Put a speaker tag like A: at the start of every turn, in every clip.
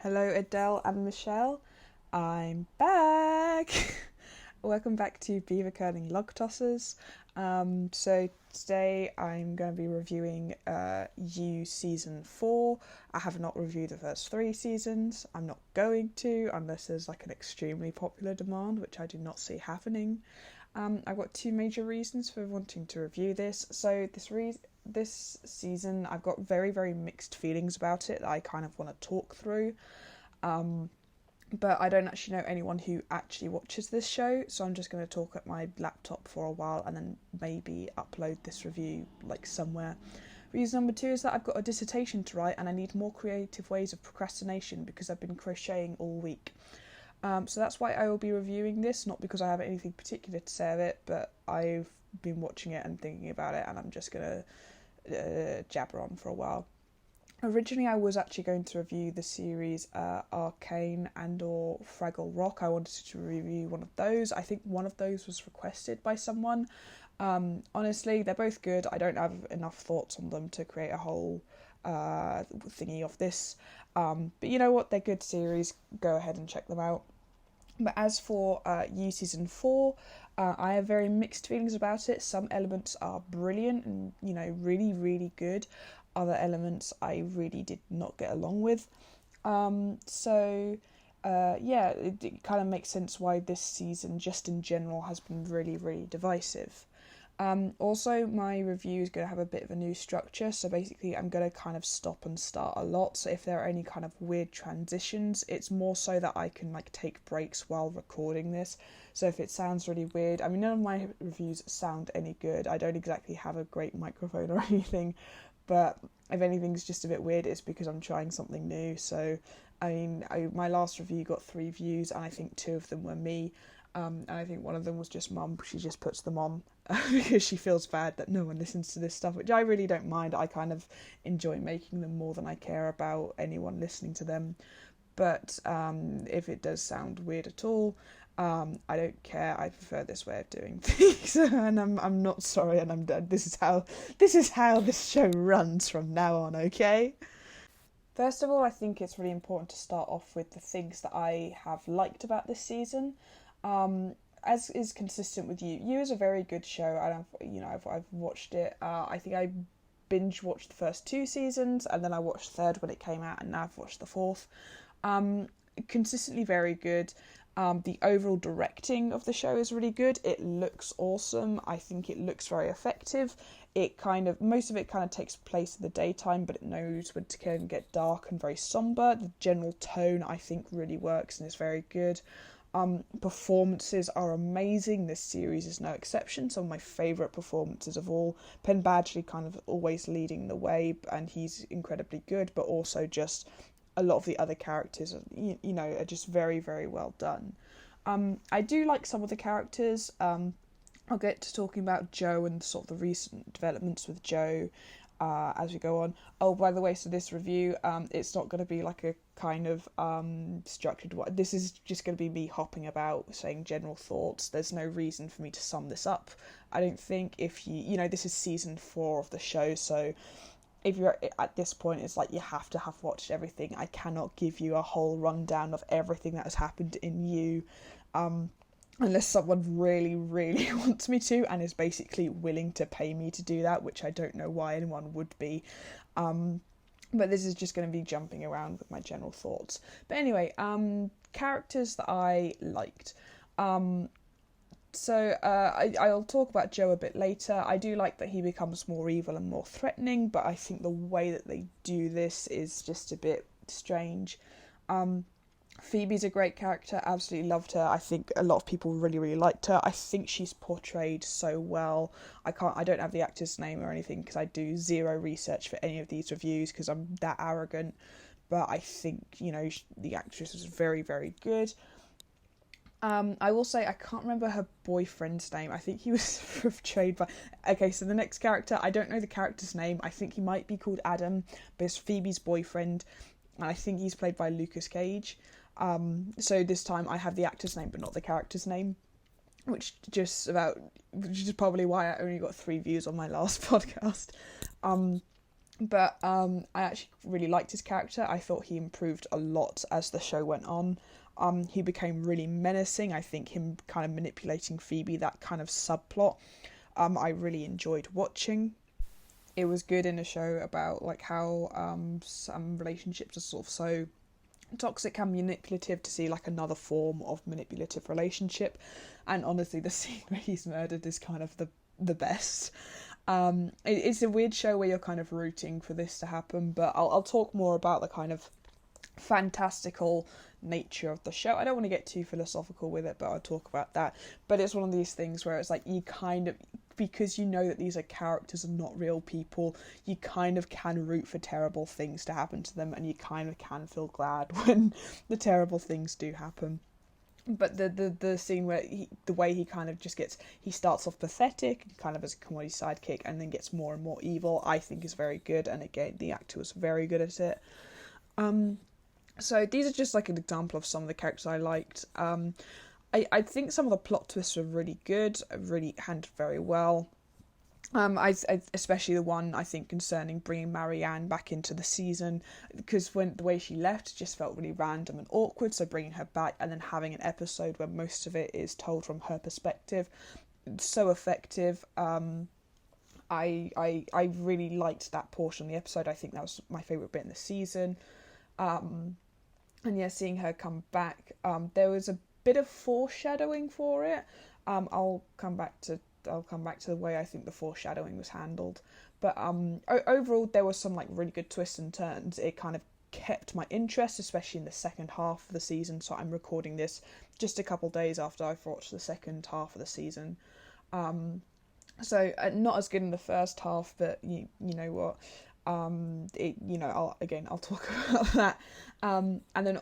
A: Hello, Adele and Michelle. I'm back. Welcome back to Beaver Logtossers. So today I'm going to be reviewing You Season 4. I have not reviewed the first 3 seasons. I'm not going to unless there's like an extremely popular demand, which I do not see happening. I've got two major reasons for wanting to review this. So this season I've got very, very mixed feelings about it that I kind of want to talk through. Um, but I don't actually know anyone who actually watches this show, so I'm just going to talk at my laptop for a while and then maybe upload this review like somewhere. Reason number two is that I've got a dissertation to write and I need more creative ways of procrastination because I've been crocheting all week. So that's why I will be reviewing this, not because I have anything particular to say of it, but I've been watching it and thinking about it, and I'm just going to jabber on for a while. Originally, I was actually going to review the series Arcane and or Fraggle Rock. I wanted to review one of those. I think one of those was requested by someone. Honestly, they're both good. I don't have enough thoughts on them to create a whole thingy of this. But you know what? They're good series. Go ahead and check them out. But as for You Season 4, I have very mixed feelings about it. Some elements are brilliant and, really, really good. Other elements I really did not get along with. It kind of makes sense why this season, just in general, has been really, really divisive. Also, my review is going to have a bit of a new structure, so basically I'm going to kind of stop and start a lot, so if there are any kind of weird transitions, it's more so that I can take breaks while recording this. So if it sounds really weird, I mean, none of my reviews sound any good. I don't exactly have a great microphone or anything, but if anything's just a bit weird, it's because I'm trying something new. So my last review got 3 views and I think 2 of them were me. And I think one of them was just Mum. She just puts them on because she feels bad that no one listens to this stuff, which I really don't mind. I kind of enjoy making them more than I care about anyone listening to them. But if it does sound weird at all, I don't care. I prefer this way of doing things, and I'm not sorry, and I'm done. This is how this show runs from now on. Okay. First of all, I think it's really important to start off with the things that I have liked about this season. As is consistent with You. You is a very good show. I've watched it. I think I binge watched the first 2 seasons, and then I watched the third when it came out, and now I've watched the fourth. Consistently very good. The overall directing of the show is really good. It looks awesome. I think it looks very effective. Most of it kind of takes place in the daytime, but it knows when to kind of get dark and very somber. The general tone, I think, really works and is very good. Performances are amazing. This series is no exception. Some of my favourite performances of all. Penn Badgley kind of always leading the way, and he's incredibly good, but also just a lot of the other characters are just very, very well done. I do like some of the characters. I'll get to talking about Joe and sort of the recent developments with Joe as we go on. Oh, by the way, so this review, it's not going to be like a kind of structured one. This is just going to be me hopping about, saying general thoughts. There's no reason for me to sum this up. I don't think if this is season 4 of the show, so if you're at this point, it's like you have to have watched everything. I cannot give you a whole rundown of everything that has happened in You, unless someone really, really wants me to and is basically willing to pay me to do that, which I don't know why anyone would be. But this is just going to be jumping around with my general thoughts. But anyway, characters that I liked. I'll talk about Joe a bit later. I do like that he becomes more evil and more threatening, but I think the way that they do this is just a bit strange. Phoebe's a great character, absolutely loved her. I think a lot of people really, really liked her. I think she's portrayed so well. I don't have the actor's name or anything because I do zero research for any of these reviews because I'm that arrogant. But I think, the actress was very, very good. I will say I can't remember her boyfriend's name. I think he was portrayed by... Okay, so the next character, I don't know the character's name. I think he might be called Adam, but it's Phoebe's boyfriend, and I think he's played by Lucas Cage. So this time I have the actor's name, but not the character's name, which is probably why I only got 3 views on my last podcast. But I actually really liked his character. I thought he improved a lot as the show went on. He became really menacing. I think him kind of manipulating Phoebe, that kind of subplot, I really enjoyed watching. It was good in a show about like how some relationships are sort of so toxic and manipulative, to see like another form of manipulative relationship. And honestly, the scene where he's murdered is kind of the best. It's a weird show where you're kind of rooting for this to happen, but I'll talk more about the kind of fantastical nature of the show. I don't want to get too philosophical with it, but I'll talk about that. But it's one of these things where it's like you kind of, because you know that these are characters and not real people, you kind of can root for terrible things to happen to them, and you kind of can feel glad when the terrible things do happen. But the scene where the way he kind of just gets, he starts off pathetic, kind of as a comedy sidekick, and then gets more and more evil, I think is very good. And again, the actor was very good at it. So these are just like an example of some of the characters I liked. I think some of the plot twists were really good, really handled very well. I especially the one I think concerning bringing Marianne back into the season, because when the way she left just felt really random and awkward. So bringing her back and then having an episode where most of it is told from her perspective, so effective. I really liked that portion of the episode. I think that was my favourite bit in the season. And yeah, seeing her come back, there was a bit of foreshadowing for it. I'll come back to the way I think the foreshadowing was handled. But overall, there was some like really good twists and turns. It kind of kept my interest, especially in the second half of the season. So I'm recording this just a couple days after I've watched the second half of the season. So not as good in the first half, but you know what. I'll talk about that. And then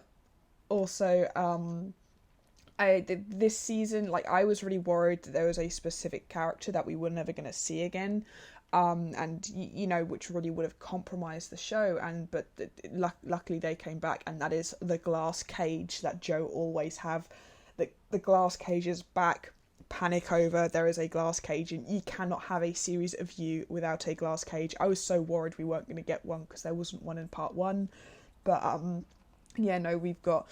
A: also, this season, like, I was really worried that there was a specific character that we were never going to see again, and which really would have compromised the show. But luckily they came back, and that is the glass cage that Joe always have. The glass cage is back. Panic over, there is a glass cage, and you cannot have a series of You without a glass cage. I was so worried we weren't going to get one because there wasn't one in part 1, but we've got,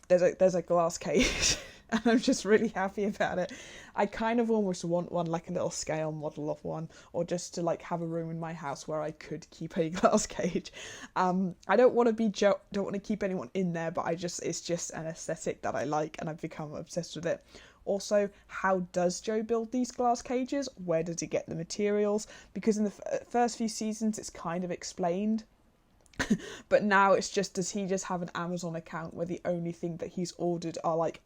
A: there's a glass cage and I'm just really happy about it. I kind of almost want one, like a little scale model of one, or just to like have a room in my house where I could keep a glass cage. I don't want to keep anyone in there, but it's just an aesthetic that I like, and I've become obsessed with it. Also, how does Joe build these glass cages? Where does he get the materials? Because in the first few seasons it's kind of explained, but now it's just, does he just have an Amazon account where the only thing that he's ordered are like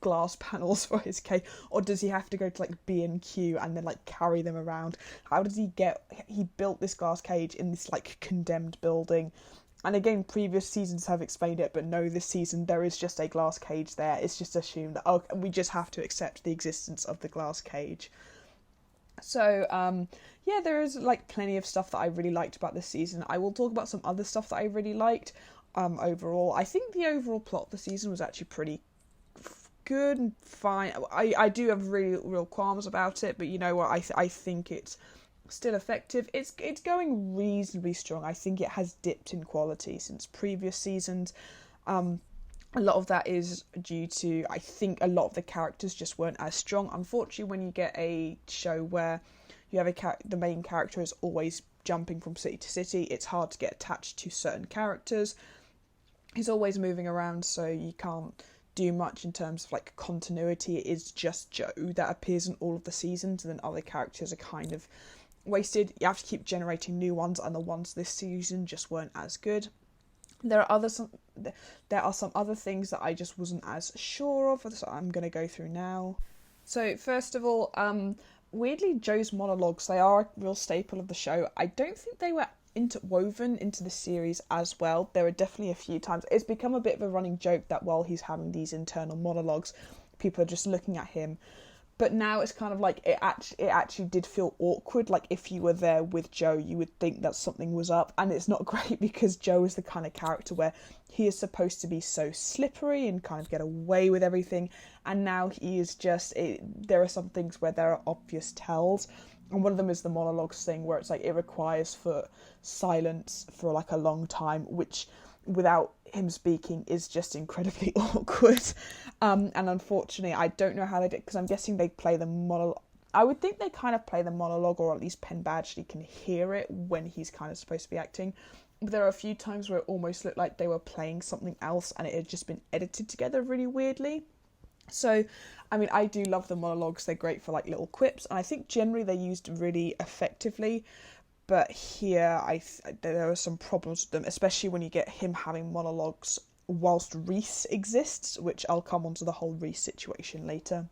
A: glass panels for his cage, or does he have to go to like B&Q and then like carry them around? How does he built this glass cage in this like condemned building? And again, previous seasons have explained it, but no, this season there is just a glass cage there. It's just assumed that, we just have to accept the existence of the glass cage. So, there is like plenty of stuff that I really liked about this season. I will talk about some other stuff that I really liked. Overall, I think the overall plot of the season was actually pretty good and fine. I do have real qualms about it, but you know what? I think it's still effective. It's going reasonably strong. I think it has dipped in quality since previous seasons. A lot of that is due to, I think, a lot of the characters just weren't as strong. Unfortunately, when you get a show where you have the main character is always jumping from city to city, it's hard to get attached to certain characters. He's always moving around, so you can't do much in terms of like continuity. It is just Joe that appears in all of the seasons, and then other characters are kind of wasted. You have to keep generating new ones, and the ones this season just weren't as good. There are some other things that I just wasn't as sure of, so I'm going to go through now. So first of all, weirdly, Joe's monologues, they are a real staple of the show. I don't think they were woven into the series as well. There are definitely a few times. It's become a bit of a running joke that while he's having these internal monologues, people are just looking at him. But now it's kind of like it actually did feel awkward. Like if you were there with Joe, you would think that something was up. And it's not great because Joe is the kind of character where he is supposed to be so slippery and kind of get away with everything. And now he is just, there are some things where there are obvious tells. And one of them is the monologues thing, where it's like it requires for silence for like a long time, which without him speaking is just incredibly awkward. And unfortunately, I don't know how they did, because I'm guessing they play the monologue. I would think they kind of play the monologue, or at least Penn Badgley can hear it when he's kind of supposed to be acting. But there are a few times where it almost looked like they were playing something else and it had just been edited together really weirdly. So, I mean, I do love the monologues. They're great for like little quips, and I think generally they're used really effectively. But here, there are some problems with them, especially when you get him having monologues whilst Reese exists, which I'll come onto the whole Reese situation later.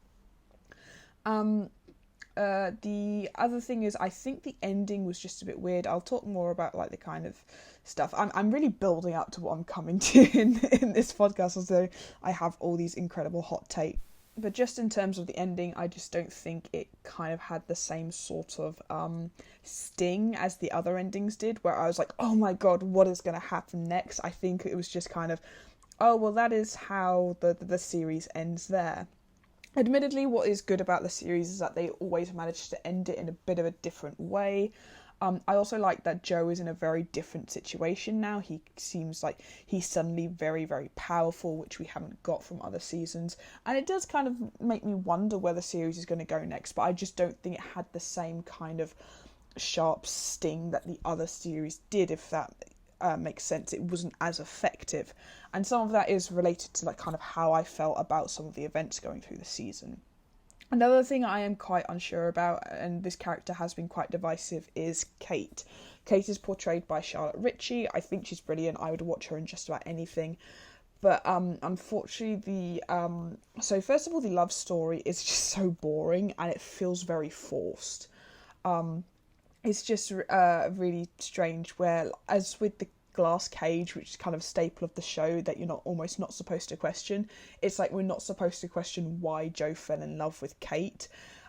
A: The other thing is, I think the ending was just a bit weird. I'll talk more about like the kind of stuff. I'm really building up to what I'm coming to in this podcast, although I have all these incredible hot takes. But just in terms of the ending, I just don't think it kind of had the same sort of sting as the other endings did, where I was like, oh my god, what is going to happen next? I think it was just kind of, oh, well, that is how the series ends there. Admittedly, what is good about the series is that they always manage to end it in a bit of a different way. I also like that Joe is in a very different situation now. He seems like he's suddenly very, very powerful, which we haven't got from other seasons. And it does kind of make me wonder where the series is going to go next, but I just don't think it had the same kind of sharp sting that the other series did, if that makes sense. It wasn't as effective. And some of that is related to like kind of how I felt about some of the events going through the season. Another thing I am quite unsure about, and this character has been quite divisive, is Kate. Kate is portrayed by Charlotte Ritchie. I think she's brilliant. I would watch her in just about anything. But unfortunately, so first of all, the love story is just so boring and it feels very forced. It's just really strange, where, as with the glass cage, which is kind of a staple of the show that you're almost not supposed to question, it's like we're not supposed to question why Joe fell in love with Kate.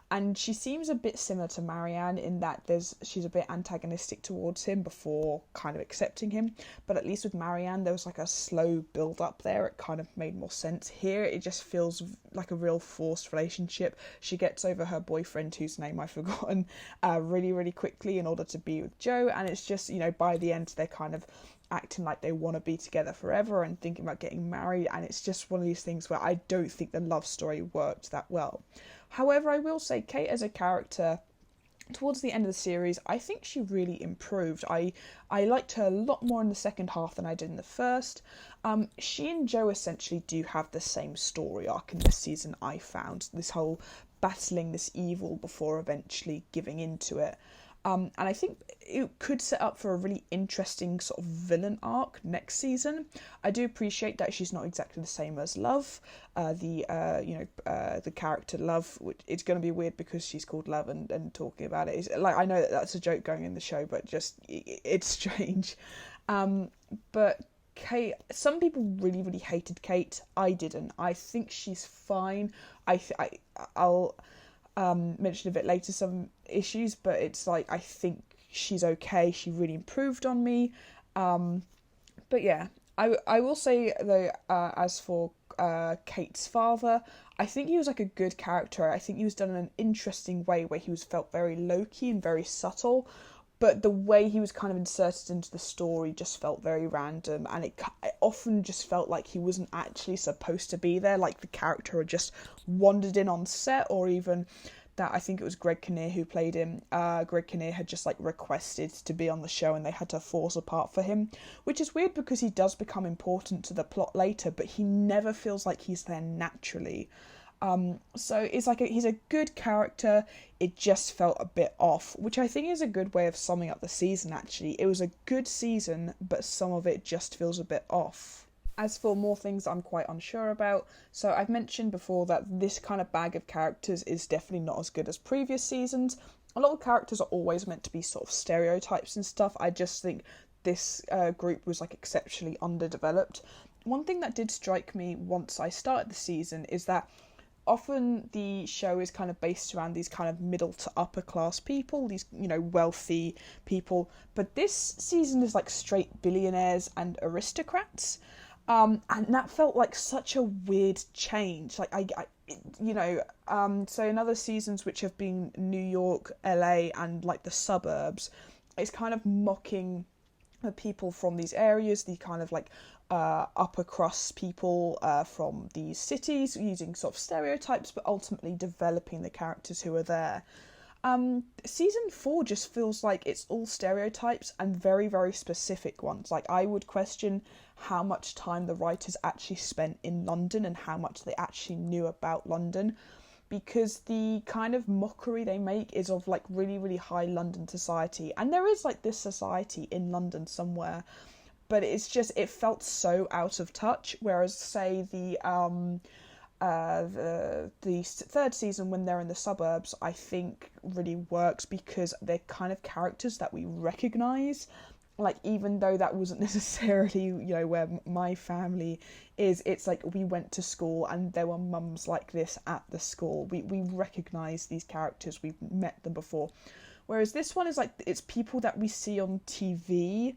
A: And she seems a bit similar to Marianne in that she's a bit antagonistic towards him before kind of accepting him. But at least with Marianne, there was like a slow build up there. It kind of made more sense. Here, it just feels like a real forced relationship. She gets over her boyfriend, whose name I've forgotten, really, really quickly in order to be with Joe. And it's just, by the end, they're kind of acting like they want to be together forever and thinking about getting married. And it's just one of these things where I don't think the love story worked that well. However, I will say Kate as a character, towards the end of the series, I think she really improved. I liked her a lot more in the second half than I did in the first. She and Joe essentially do have the same story arc in this season, I found. This whole battling this evil before eventually giving into it. And I think it could set up for a really interesting sort of villain arc next season. I do appreciate that she's not exactly the same as Love, the character Love. It's going to be weird because she's called Love and talking about it. Like, I know that that's a joke going in the show, but just it's strange. But Kate, some people really, really hated Kate. I didn't. I think she's fine. I'll mention a bit later some issues, but it's like I think she's okay. She really improved on me. But yeah, I will say though, as for Kate's father, I think he was like a good character. I think he was done in an interesting way where he was felt very low-key and very subtle, but the way he was kind of inserted into the story just felt very random, and it often just felt like he wasn't actually supposed to be there, like the character had just wandered in on set, or even that I think it was Greg Kinnear who played him. Greg Kinnear had just like requested to be on the show and they had to force a part for him, which is weird because he does become important to the plot later, but he never feels like he's there naturally. So it's like he's a good character, it just felt a bit off, which I think is a good way of summing up the season actually. It was a good season, but some of it just feels a bit off. As for more things I'm quite unsure about, so I've mentioned before that this kind of bag of characters is definitely not as good as previous seasons. A lot of characters are always meant to be sort of stereotypes and stuff. I just think this group was like exceptionally underdeveloped. One thing that did strike me once I started the season is that often the show is kind of based around these kind of middle to upper class people, these, wealthy people. But this season is like straight billionaires and aristocrats. And that felt like such a weird change. Like so in other seasons which have been New York, LA, and like the suburbs, it's kind of mocking the people from these areas, the kind of like upper crust people from these cities, using sort of stereotypes, but ultimately developing the characters who are there. Season 4 just feels like it's all stereotypes and very, very specific ones. Like, I would question how much time the writers actually spent in London and how much they actually knew about London, because the kind of mockery they make is of like really, really high London society. And there is like this society in London somewhere, but it's just, it felt so out of touch. Whereas, say, the third season, when they're in the suburbs, I think really works because they're kind of characters that we recognise. Like, even though that wasn't necessarily, where my family is, it's like we went to school and there were mums like this at the school. We recognise these characters, we've met them before. Whereas this one is like, it's people that we see on TV,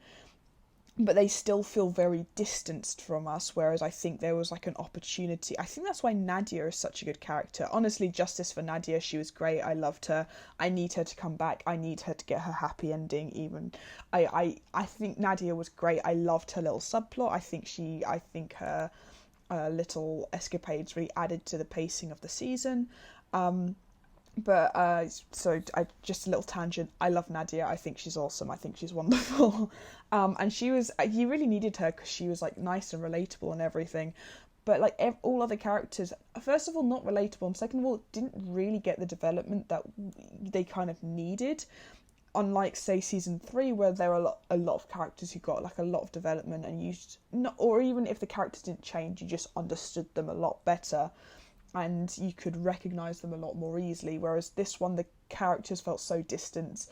A: but they still feel very distanced from us, whereas I think there was like an opportunity. I think that's why Nadia is such a good character. Honestly, justice for Nadia, she was great. I loved her. I need her to come back. I need her to get her happy ending even. I think Nadia was great. I loved her little subplot. I think her little escapades really added to the pacing of the season. Just a little tangent. I love Nadia. I think she's awesome. I think she's wonderful. And you really needed her because she was like nice and relatable and everything. But like all other characters, first of all, not relatable, and second of all, didn't really get the development that they kind of needed. Unlike, say, season 3, where there are a lot of characters who got like a lot of development, and or even if the characters didn't change, you just understood them a lot better. And you could recognise them a lot more easily. Whereas this one, the characters felt so distant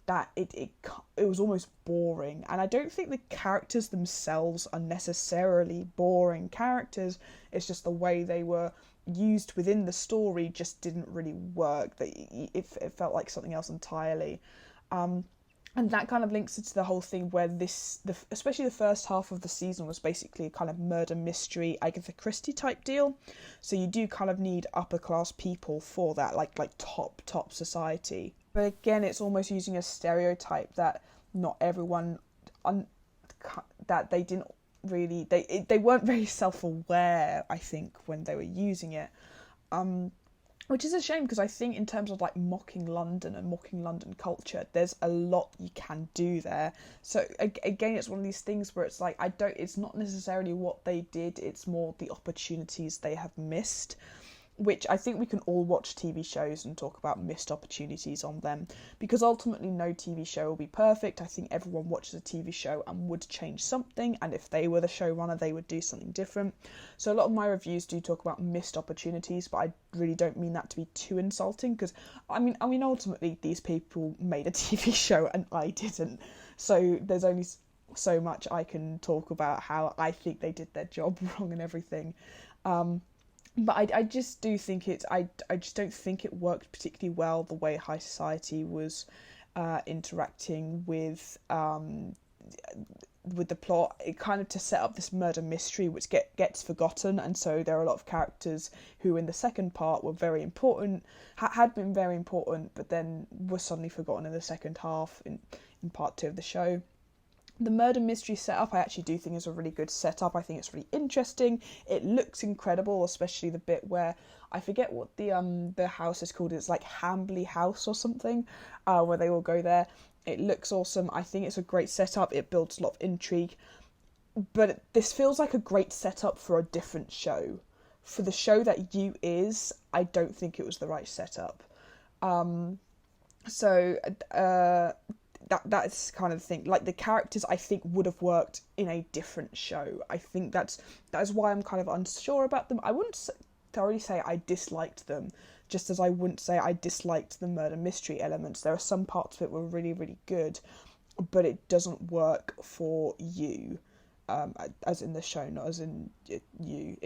A: that it was almost boring. And I don't think the characters themselves are necessarily boring characters. It's just the way they were used within the story just didn't really work. It felt like something else entirely. And that kind of links into the whole thing where especially the first half of the season was basically a kind of murder mystery, Agatha Christie type deal. So you do kind of need upper class people for that, like top society. But again, it's almost using a stereotype that not everyone, that they didn't really, they weren't very self-aware, I think, when they were using it. Which is a shame, because I think in terms of like mocking London and mocking London culture, there's a lot you can do there. So again, it's one of these things where it's like, it's not necessarily what they did, it's more the opportunities they have missed. Which I think we can all watch TV shows and talk about missed opportunities on them, because ultimately no TV show will be perfect. I think everyone watches a TV show and would change something, and if they were the showrunner, they would do something different. So a lot of my reviews do talk about missed opportunities, but I really don't mean that to be too insulting, because I mean ultimately these people made a TV show and I didn't, so there's only so much I can talk about how I think they did their job wrong and everything. But I just do think I just don't think it worked particularly well the way high society was interacting with the plot. It kind of to set up this murder mystery which gets forgotten, and so there are a lot of characters who in the second part were very important, had been very important, but then were suddenly forgotten in the second half in part 2 of the show. The murder mystery setup I actually do think is a really good setup. I think it's really interesting. It looks incredible, especially the bit where I forget what the house is called. It's like Hambley House or something, where they all go there. It looks awesome. I think it's a great setup. It builds a lot of intrigue. But this feels like a great setup for a different show. For the show that You is, I don't think it was the right setup. That's kind of the thing. Like, the characters I think would have worked in a different show. I think that is why I'm kind of unsure about them. I wouldn't thoroughly say I disliked them, just as I wouldn't say I disliked the murder mystery elements. There are some parts of it were really, really good, but it doesn't work for You, as in the show, not as in You.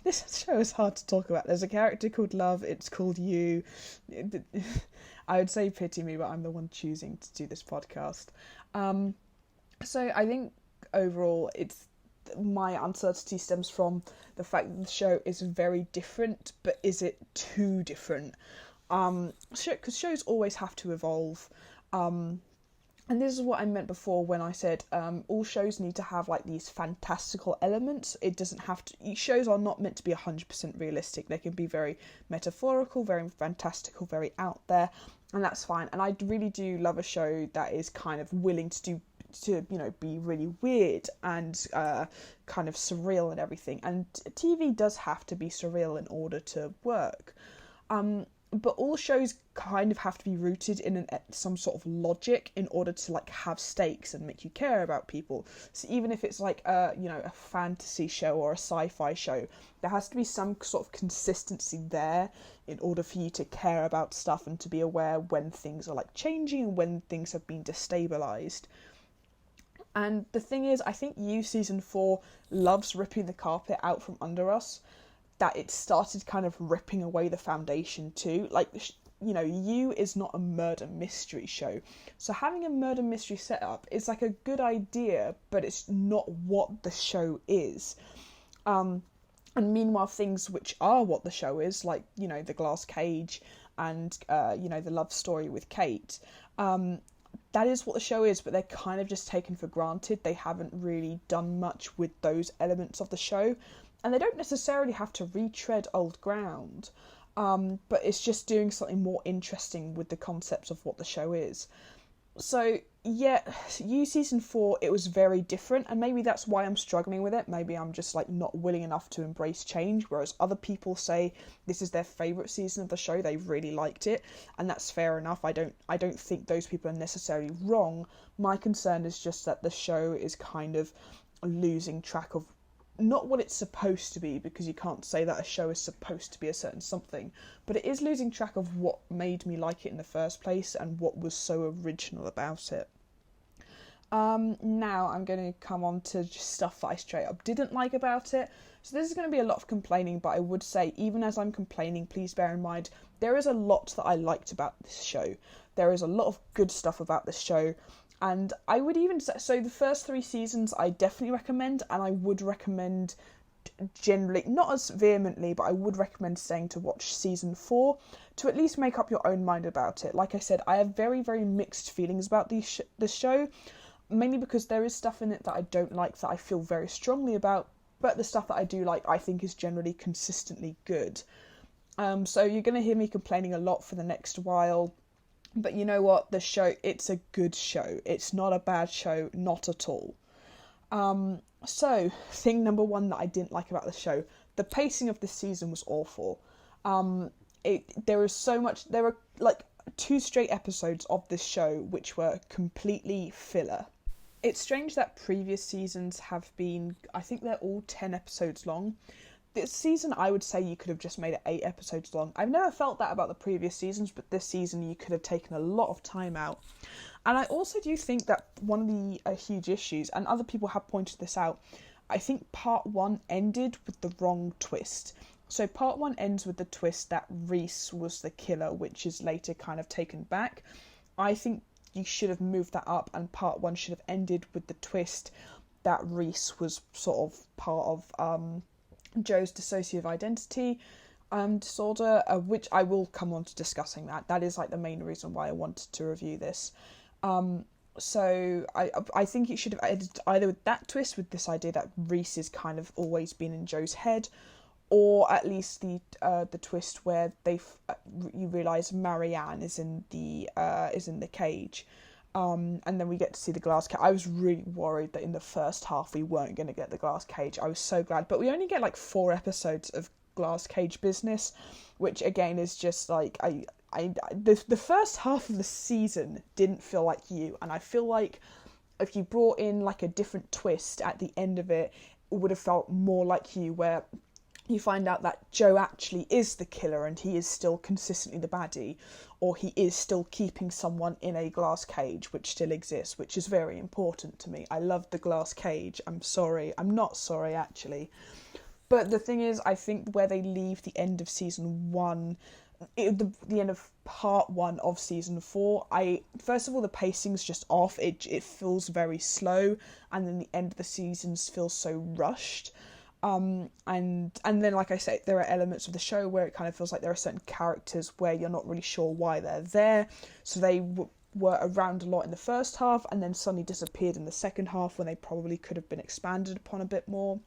A: This show is hard to talk about. There's a character called Love, it's called You. I would say pity me, but I'm the one choosing to do this podcast. So I think overall my uncertainty stems from the fact that the show is very different, but is it too different? Because shows always have to evolve. And this is what I meant before when I said all shows need to have like these fantastical elements. It doesn't have to. Shows are not meant to be 100% realistic. They can be very metaphorical, very fantastical, very out there, and that's fine. And I really do love a show that is kind of willing to be really weird and kind of surreal and everything. And TV does have to be surreal in order to work. But all shows kind of have to be rooted in some sort of logic in order to like have stakes and make you care about people. So even if it's like a fantasy show or a sci-fi show, there has to be some sort of consistency there in order for you to care about stuff and to be aware when things are like changing and when things have been destabilized. And the thing is, I think season 4 loves ripping the carpet out from under us. That it started kind of ripping away the foundation too. Like, You is not a murder mystery show. So having a murder mystery setup is like a good idea, but it's not what the show is. And meanwhile, things which are what the show is, like, the glass cage and, the love story with Kate, that is what the show is, but they're kind of just taken for granted. They haven't really done much with those elements of the show. And they don't necessarily have to retread old ground, but it's just doing something more interesting with the concepts of what the show is. So, yeah, season 4, it was very different, and maybe that's why I'm struggling with it. Maybe I'm just, like, not willing enough to embrace change, whereas other people say this is their favourite season of the show, they really liked it, and that's fair enough. I don't think those people are necessarily wrong. My concern is just that the show is kind of losing track of not what it's supposed to be, because you can't say that a show is supposed to be a certain something, but it is losing track of what made me like it in the first place and what was so original about it. Now I'm going to come on to just stuff that I straight up didn't like about it. So this is going to be a lot of complaining, but I would say, even as I'm complaining, please bear in mind, there is a lot that I liked about this show. There is a lot of good stuff about this show. And I would even say, so the first 3 seasons I definitely recommend, and I would recommend generally, not as vehemently, but I would recommend staying to watch season 4 to at least make up your own mind about it. Like I said, I have very, very mixed feelings about this show, mainly because there is stuff in it that I don't like that I feel very strongly about, but the stuff that I do like I think is generally consistently good. So you're going to hear me complaining a lot for the next while. But you know what? The show, it's a good show. It's not a bad show, not at all. So, thing number 1 that I didn't like about the show, the pacing of this season was awful. There were like 2 straight episodes of this show which were completely filler. It's strange that previous seasons have been, I think they're all 10 episodes long. This season, I would say you could have just made it 8 episodes long. I've never felt that about the previous seasons, but this season you could have taken a lot of time out. And I also do think that one of the huge issues, and other people have pointed this out, I think part 1 ended with the wrong twist. So part 1 ends with the twist that Reese was the killer, which is later kind of taken back. I think you should have moved that up, and part 1 should have ended with the twist that Reese was sort of part of Joe's dissociative identity disorder, which I will come on to discussing that. That is like the main reason why I wanted to review this. So I think it should have ended either with that twist, with this idea that Reese has kind of always been in Joe's head, or at least the twist where you realise Marianne is in the cage. And then we get to see the glass cage. I was really worried that in the first half we weren't going to get the glass cage. I was so glad. But we only get like 4 episodes of glass cage business, which again is just like, the first half of the season didn't feel like you. And I feel like if you brought in like a different twist at the end of it, it would have felt more like you, where you find out that Joe actually is the killer and he is still consistently the baddie, or he is still keeping someone in a glass cage, which still exists, which is very important to me. I love the glass cage. I'm not sorry actually. But the thing is, I think where they leave the end of season 1 the end of part 1 of season 4, first of all, the pacing's just off. It feels very slow, and then the end of the seasons feels so rushed. And then, like I say, there are elements of the show where it kind of feels like there are certain characters where you're not really sure why they're there. So they were around a lot in the first half, and then suddenly disappeared in the second half when they probably could have been expanded upon a bit more.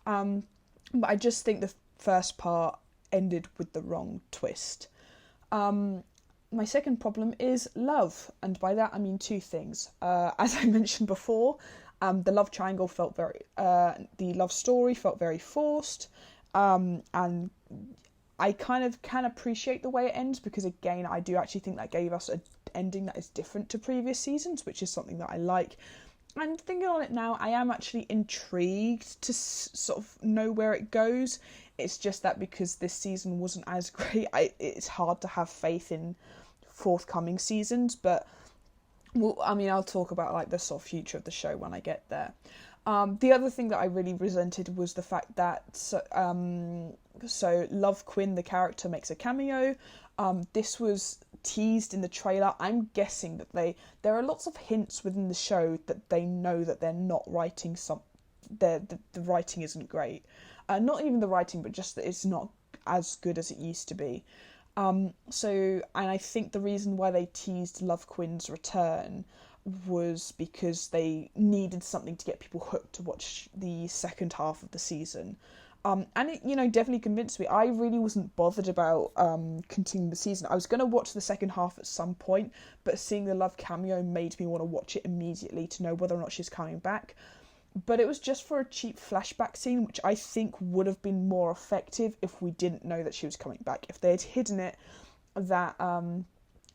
A: But I just think the first part ended with the wrong twist. My second problem is love, and by that I mean two things. As I mentioned before, the love triangle felt the love story felt very forced, and I kind of can appreciate the way it ends, because again, I do actually think that gave us an ending that is different to previous seasons, which is something that I like. And thinking on it now, I am actually intrigued to sort of know where it goes. It's just that because this season wasn't as great, it's hard to have faith in forthcoming seasons. But well, I mean, I'll talk about like the sort of future of the show when I get there. The other thing that I really resented was the fact that so Love Quinn, the character, makes a cameo. This was teased in the trailer. I'm guessing that there are lots of hints within the show that they know that they're not writing the writing isn't great. Not even the writing, but just that it's not as good as it used to be. And I think the reason why they teased Love Quinn's return was because they needed something to get people hooked to watch the second half of the season. And it, definitely convinced me. I really wasn't bothered about continuing the season. I was going to watch the second half at some point, but seeing the Love cameo made me want to watch it immediately to know whether or not she's coming back. But it was just for a cheap flashback scene, which I think would have been more effective if we didn't know that she was coming back. If they had hidden it, that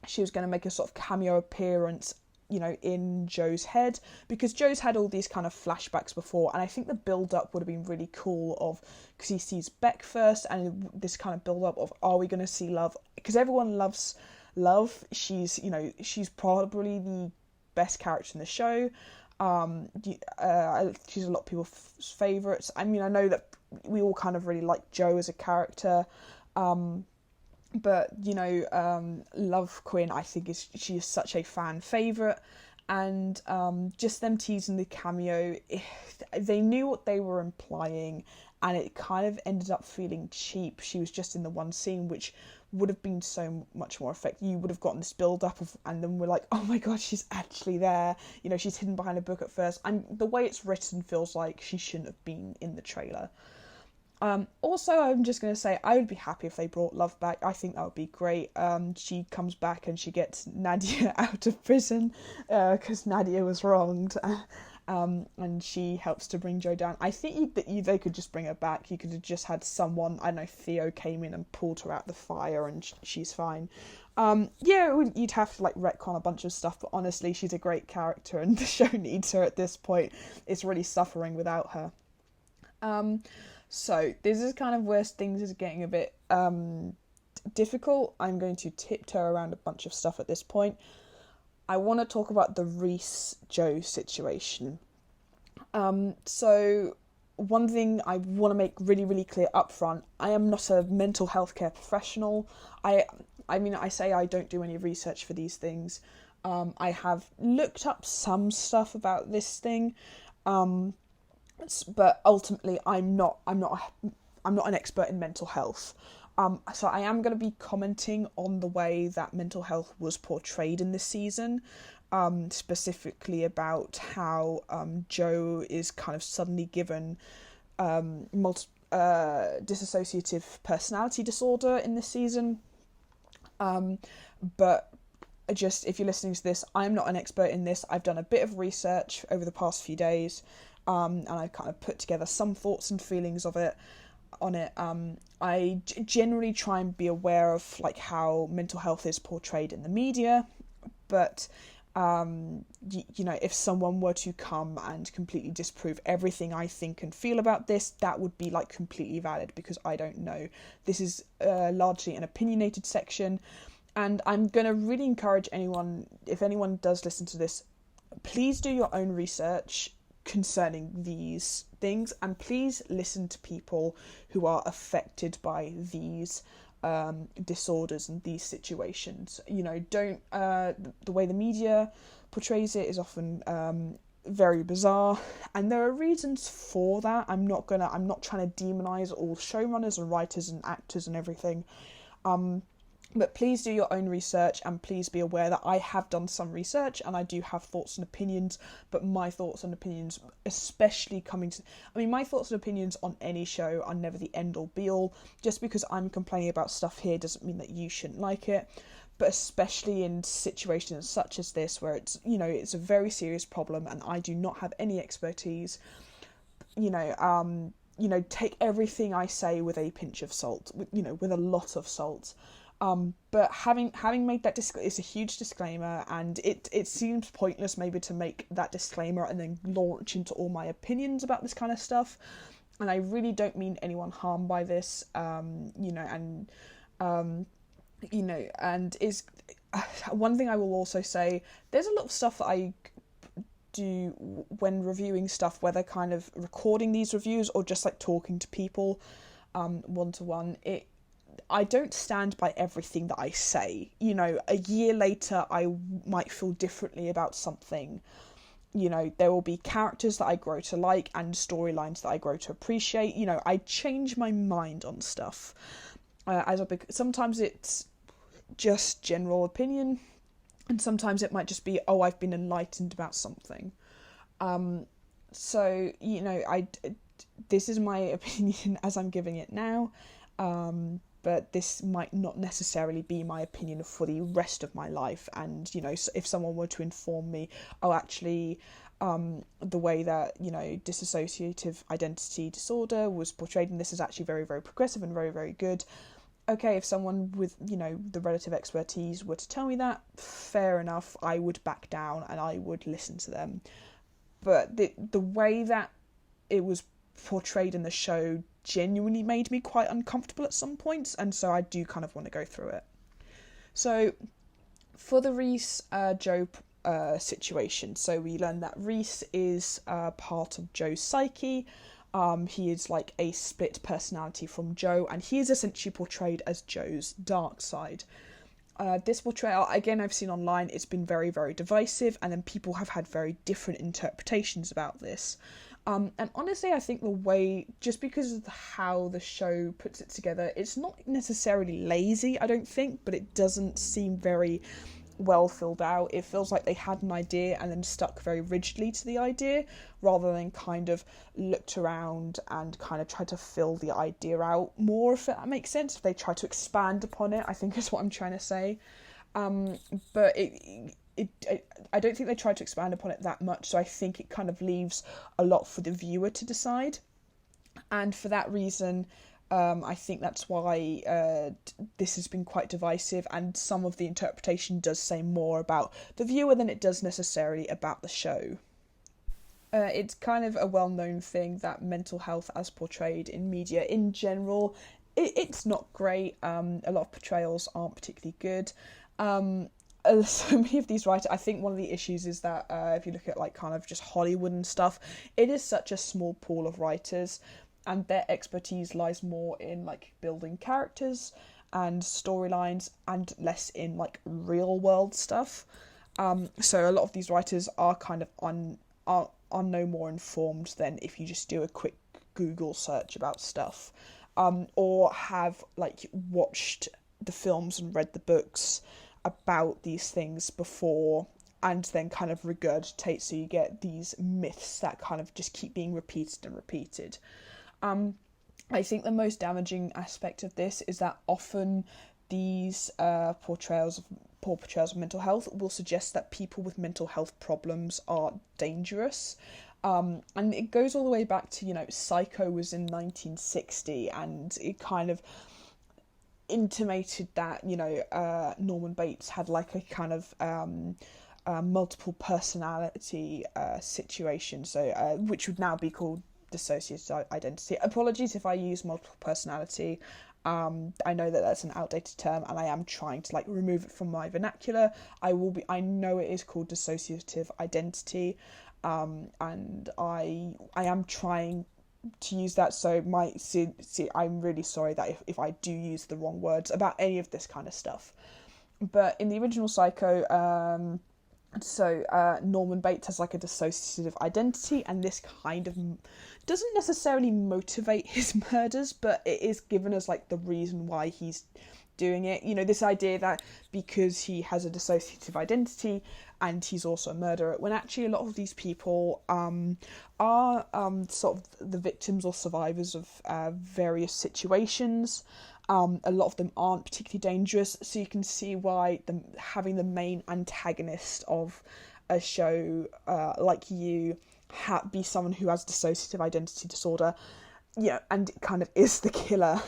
A: she was going to make a sort of cameo appearance, in Joe's head, because Joe's had all these kind of flashbacks before, and I think the build-up would have been really cool because he sees Beck first, and this kind of build-up of, are we going to see Love? Because everyone loves Love. She's probably the best character in the show. She's a lot of people's favourites. I mean, I know that we all kind of really like Joe as a character, but Love Quinn, I think she is such a fan favourite, and just them teasing the cameo, they knew what they were implying, and it kind of ended up feeling cheap. She was just in the one scene, which would have been so much more effective. You would have gotten this build up and then we're like, oh my god, she's actually there. She's hidden behind a book at first, and the way it's written feels like she shouldn't have been in the trailer. Also, I'm just going to say, I would be happy if they brought Love back. I think that would be great. She comes back and she gets Nadia out of prison because Nadia was wronged. And she helps to bring Joe down. I think they could just bring her back. You could have just had someone, I don't know, Theo came in and pulled her out the fire and she's fine. You'd have to retcon a bunch of stuff, but honestly, she's a great character and the show needs her at this point. It's really suffering without her. So this is kind of where things is getting a bit difficult. I'm going to tiptoe around a bunch of stuff at this point. I want to talk about the Reese-Joe situation. So one thing I want to make really, really clear up front, I am not a mental health care professional. I mean, I say I don't do any research for these things. I have looked up some stuff about this thing, but ultimately I'm not an expert in mental health. So I am going to be commenting on the way that mental health was portrayed in this season, specifically about how Joe is kind of suddenly given dissociative personality disorder in this season. But just, if you're listening to this, I'm not an expert in this. I've done a bit of research over the past few days, and I've kind of put together some thoughts and feelings on it. I generally try and be aware of how mental health is portrayed in the media, but if someone were to come and completely disprove everything I think and feel about this, that would be completely valid, because I don't know. This is largely an opinionated section, and I'm going to really encourage anyone, if anyone does listen to this, please do your own research concerning these things, and please listen to people who are affected by these disorders and these situations. Don't the way the media portrays it is often very bizarre, and there are reasons for that. I'm not trying to demonize all showrunners and writers and actors and everything. But please do your own research, and please be aware that I have done some research and I do have thoughts and opinions, but my thoughts and opinions, especially my thoughts and opinions on any show are never the end all be all. Just because I'm complaining about stuff here doesn't mean that you shouldn't like it, but especially in situations such as this where it's a very serious problem and I do not have any expertise. Take everything I say with a pinch of salt, with a lot of salt. But having made that it's a huge disclaimer, and it seems pointless maybe to make that disclaimer and then launch into all my opinions about this kind of stuff. And I really don't mean anyone harm by this, and is one thing I will also say. There's a lot of stuff that I do when reviewing stuff, whether kind of recording these reviews or just like talking to people, one-to-one. I don't stand by everything that I say. A year later, I might feel differently about something. There will be characters that I grow to like and storylines that I grow to appreciate. I change my mind on stuff. Sometimes it's just general opinion, and sometimes it might just be, I've been enlightened about something. This is my opinion as I'm giving it now. But this might not necessarily be my opinion for the rest of my life. And, if someone were to inform me, actually, the way that, dissociative identity disorder was portrayed in this is actually very, very progressive and very, very good. Okay, if someone with, the relative expertise were to tell me that, fair enough, I would back down and I would listen to them. But the way that it was portrayed in the show genuinely made me quite uncomfortable at some points, and so I do kind of want to go through it. So for the Reese Joe situation, so we learn that Reese is part of Joe's psyche. He is like a split personality from Joe, and he is essentially portrayed as Joe's dark side. This portrayal, again, I've seen online, it's been very, very divisive, and then people have had very different interpretations about this. And honestly, I think the way, just because of how the show puts it together, it's not necessarily lazy, I don't think, but it doesn't seem very well filled out. It feels like they had an idea and then stuck very rigidly to the idea, rather than kind of looked around and kind of tried to fill the idea out more, if that makes sense. If they try to expand upon it, I think is what I'm trying to say. But I don't think they tried to expand upon it that much, so I think it kind of leaves a lot for the viewer to decide. And for that reason, I think that's why this has been quite divisive, and some of the interpretation does say more about the viewer than it does necessarily about the show. It's kind of a well-known thing that mental health as portrayed in media in general, it's not great. A lot of portrayals aren't particularly good. So many of these writers, I think one of the issues is that if you look at like kind of just Hollywood and stuff, it is such a small pool of writers, and their expertise lies more in like building characters and storylines and less in like real world stuff. So a lot of these writers are kind of are no more informed than if you just do a quick Google search about stuff, or have like watched the films and read the books about these things before and then kind of regurgitate, so you get these myths that kind of just keep being repeated and repeated. I think the most damaging aspect of this is that often these poor portrayals of mental health will suggest that people with mental health problems are dangerous. And it goes all the way back to, Psycho was in 1960, and it kind of intimated that, Norman Bates had like a kind of multiple personality situation, so which would now be called dissociative identity. Apologies if I use multiple personality. I know that that's an outdated term, and I am trying to like remove it from my vernacular. I know it is called dissociative identity, and I am trying to use that, so I'm really sorry that if I do use the wrong words about any of this kind of stuff. But in the original Psycho, Norman Bates has like a dissociative identity, and this kind of doesn't necessarily motivate his murders, but it is given as like the reason why he's doing it. You know, this idea that because he has a dissociative identity and he's also a murderer, when actually a lot of these people are sort of the victims or survivors of various situations. A lot of them aren't particularly dangerous, so you can see why having the main antagonist of a show like You be someone who has dissociative identity disorder, yeah, and it kind of is the killer.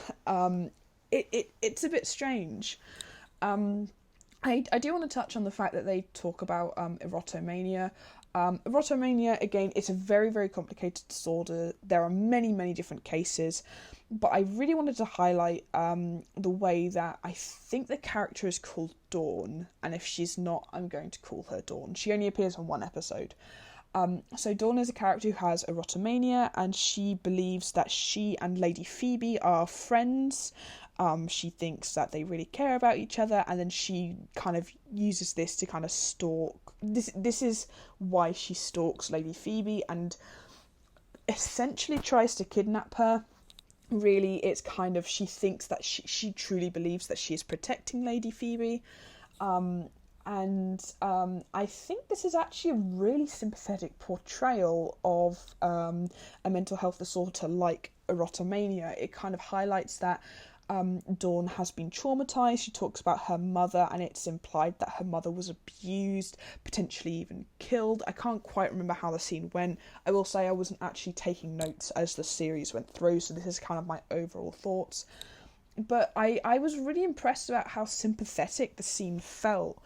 A: It's a bit strange. I do want to touch on the fact that they talk about erotomania. Erotomania, again, it's a very, very complicated disorder. There are many, many different cases, but I really wanted to highlight the way that I think the character is called Dawn, and if she's not, I'm going to call her Dawn. She only appears on one episode. So Dawn is a character who has erotomania, and she believes that she and Lady Phoebe are friends. She thinks that they really care about each other, and then she kind of uses this to kind of stalk. This is why she stalks Lady Phoebe and essentially tries to kidnap her. Really, it's kind of, she thinks that she truly believes that she is protecting Lady Phoebe. I think this is actually a really sympathetic portrayal of a mental health disorder like erotomania. It kind of highlights that Dawn has been traumatised. She talks about her mother, and it's implied that her mother was abused, potentially even killed. I can't quite remember how the scene went. I will say I wasn't actually taking notes as the series went through, so this is kind of my overall thoughts. But I was really impressed about how sympathetic the scene felt.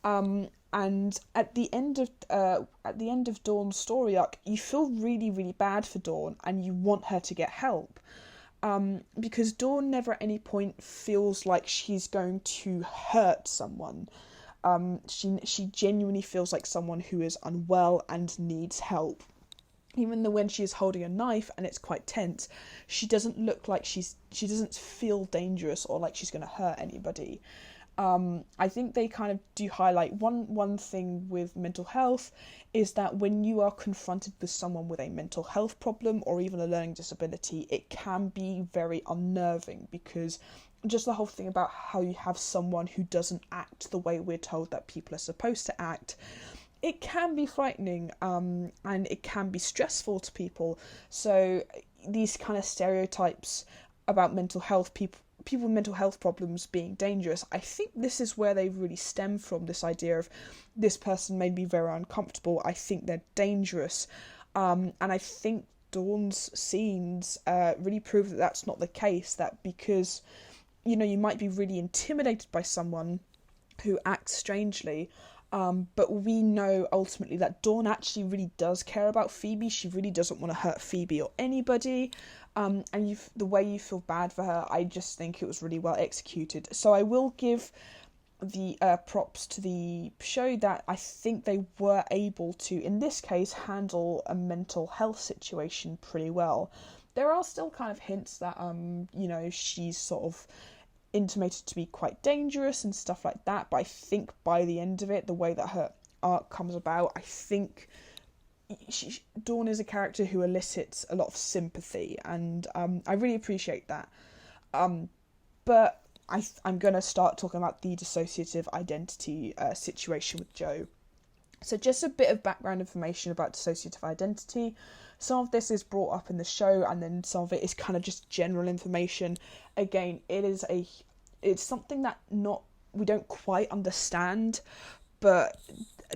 A: And at the end of Dawn's story arc, you feel really, really bad for Dawn, and you want her to get help. Because Dawn never at any point feels like she's going to hurt someone. She genuinely feels like someone who is unwell and needs help. Even though when she is holding a knife and it's quite tense, she doesn't look like she doesn't feel dangerous or like she's going to hurt anybody. I think they kind of do highlight one thing with mental health is that when you are confronted with someone with a mental health problem or even a learning disability, it can be very unnerving, because just the whole thing about how you have someone who doesn't act the way we're told that people are supposed to act, it can be frightening, and it can be stressful to people. So these kind of stereotypes about mental health, people with mental health problems being dangerous, I think this is where they really stem from, this idea of this person may be very uncomfortable, I think they're dangerous. And I think Dawn's scenes really prove that that's not the case, that because, you know, you might be really intimidated by someone who acts strangely, but we know ultimately that Dawn actually really does care about Phoebe. She really doesn't want to hurt Phoebe or anybody. And the way you feel bad for her, I just think it was really well executed. So I will give the props to the show that I think they were able to, in this case, handle a mental health situation pretty well. There are still kind of hints that, she's sort of intimated to be quite dangerous and stuff like that, but I think by the end of it, the way that her arc comes about, I think Dawn is a character who elicits a lot of sympathy, and I really appreciate that. But I'm going to start talking about the dissociative identity situation with Joe. So just a bit of background information about dissociative identity. Some of this is brought up in the show, and then some of it is kind of just general information. Again, it's something that we don't quite understand, but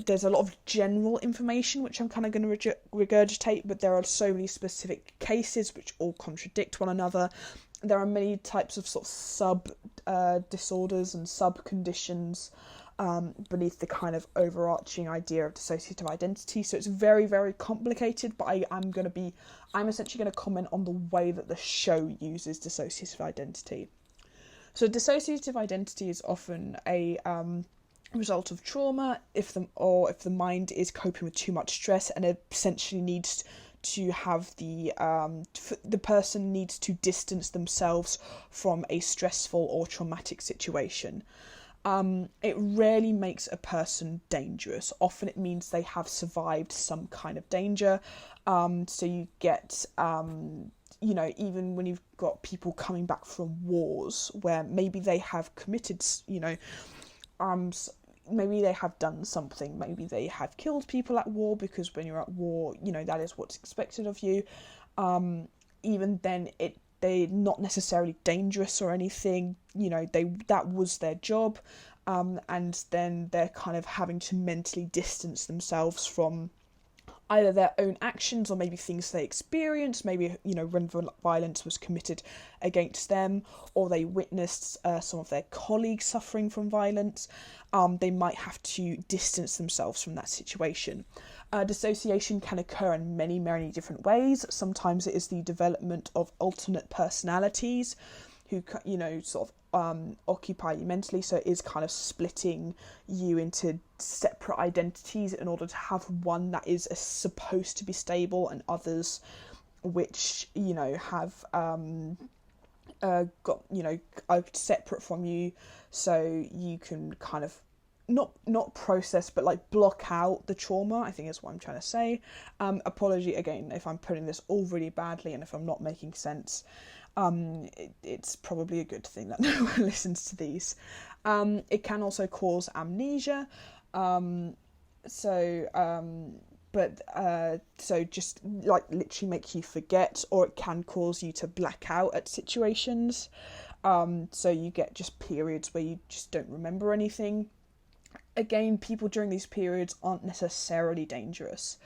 A: there's a lot of general information which I'm kind of going to regurgitate, but there are so many specific cases which all contradict one another. There are many types of sort of sub disorders and sub conditions beneath the kind of overarching idea of dissociative identity. So it's very, very complicated, but I'm essentially going to comment on the way that the show uses dissociative identity. So dissociative identity is often a result of trauma, if the mind is coping with too much stress and it essentially needs to have the person needs to distance themselves from a stressful or traumatic situation. It rarely makes a person dangerous. Often it means they have survived some kind of danger. So you get, even when you've got people coming back from wars where maybe they have committed, maybe they have done something. Maybe they have killed people at war, because when you're at war, that is what's expected of you. Even then, they're not necessarily dangerous or anything. That was their job, and then they're kind of having to mentally distance themselves from either their own actions or maybe things they experienced, maybe, when violence was committed against them, or they witnessed some of their colleagues suffering from violence. They might have to distance themselves from that situation. Dissociation can occur in many, many different ways. Sometimes it is the development of alternate personalities who, sort of occupy you mentally. So it is kind of splitting you into separate identities in order to have one that is supposed to be stable, and others which, have got, are separate from you, so you can kind of not process, but like block out the trauma, I think is what I'm trying to say. Apology again if I'm putting this all really badly and if I'm not making sense. It's probably a good thing that no one listens to these. It can also cause amnesia. So just like literally make you forget, or it can cause you to black out at situations. So you get just periods where you just don't remember anything. Again, people during these periods aren't necessarily dangerous.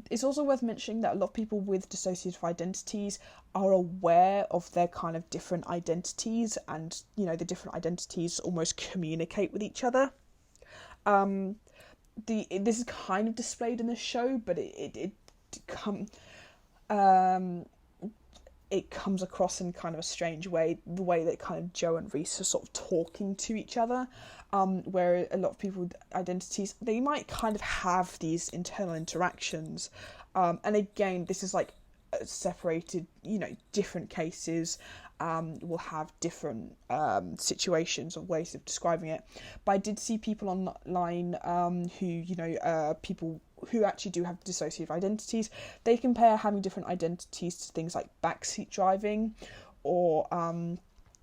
A: It's also worth mentioning that a lot of people with dissociative identities are aware of their kind of different identities, and the different identities almost communicate with each other. This is kind of displayed in the show, but it comes across in kind of a strange way, the way that kind of Joe and Reese are sort of talking to each other, where a lot of people with identities, they might kind of have these internal interactions, and again, this is like separated, different cases will have different situations or ways of describing it. But I did see people online who, people who actually do have dissociative identities. They compare having different identities to things like backseat driving, or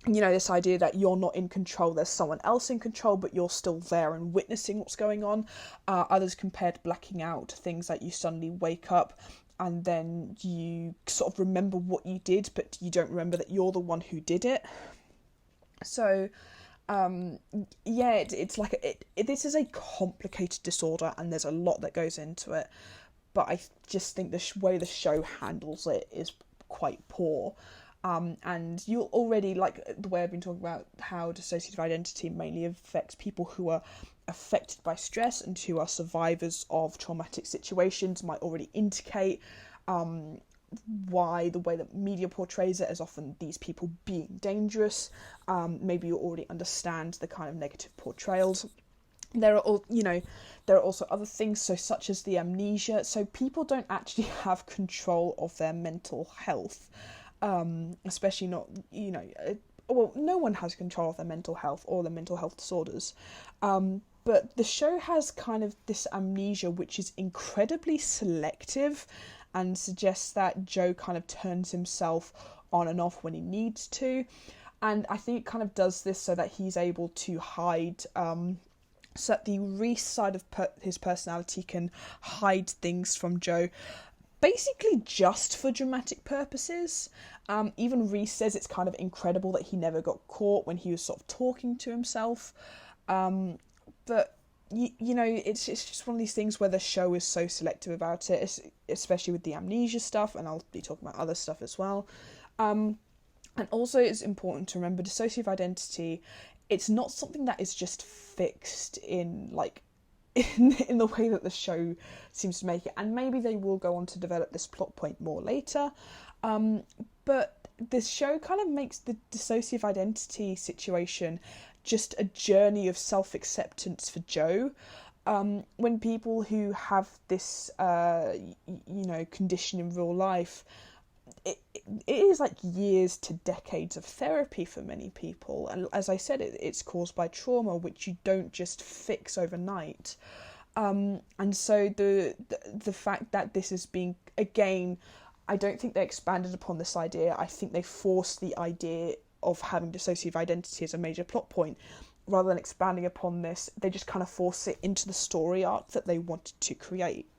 A: this idea that you're not in control, there's someone else in control, but you're still there and witnessing what's going on. Others compared blacking out to things like you suddenly wake up and then you sort of remember what you did, but you don't remember that you're the one who did it. So, it's like this is a complicated disorder, and there's a lot that goes into it. But I just think the way the show handles it is quite poor. And you'll already, like the way I've been talking about how dissociative identity mainly affects people who are affected by stress and who are survivors of traumatic situations, might already indicate why the way that media portrays it is often these people being dangerous. Maybe you already understand the kind of negative portrayals. There are also other things, such as the amnesia. So people don't actually have control of their mental health. Especially not, no one has control of their mental health or their mental health disorders. But the show has kind of this amnesia which is incredibly selective, and suggests that Joe kind of turns himself on and off when he needs to. And I think it kind of does this so that he's able to hide, so that the Reese side of his personality can hide things from Joe, basically just for dramatic purposes. Even Reese says it's kind of incredible that he never got caught when he was sort of talking to himself. But it's just one of these things where the show is so selective about it, especially with the amnesia stuff, and I'll be talking about other stuff as well. And also it's important to remember dissociative identity, it's not something that is just fixed in the way that the show seems to make it, and maybe they will go on to develop this plot point more later, but this show kind of makes the dissociative identity situation just a journey of self-acceptance for Joe, when people who have this, condition in real life, it is like years to decades of therapy for many people. And as I said, it's caused by trauma, which you don't just fix overnight. And so the fact that this is being, again, I don't think they expanded upon this idea. I think they forced the idea of having dissociative identity as a major plot point. Rather than expanding upon this, they just kind of force it into the story arc that they wanted to create.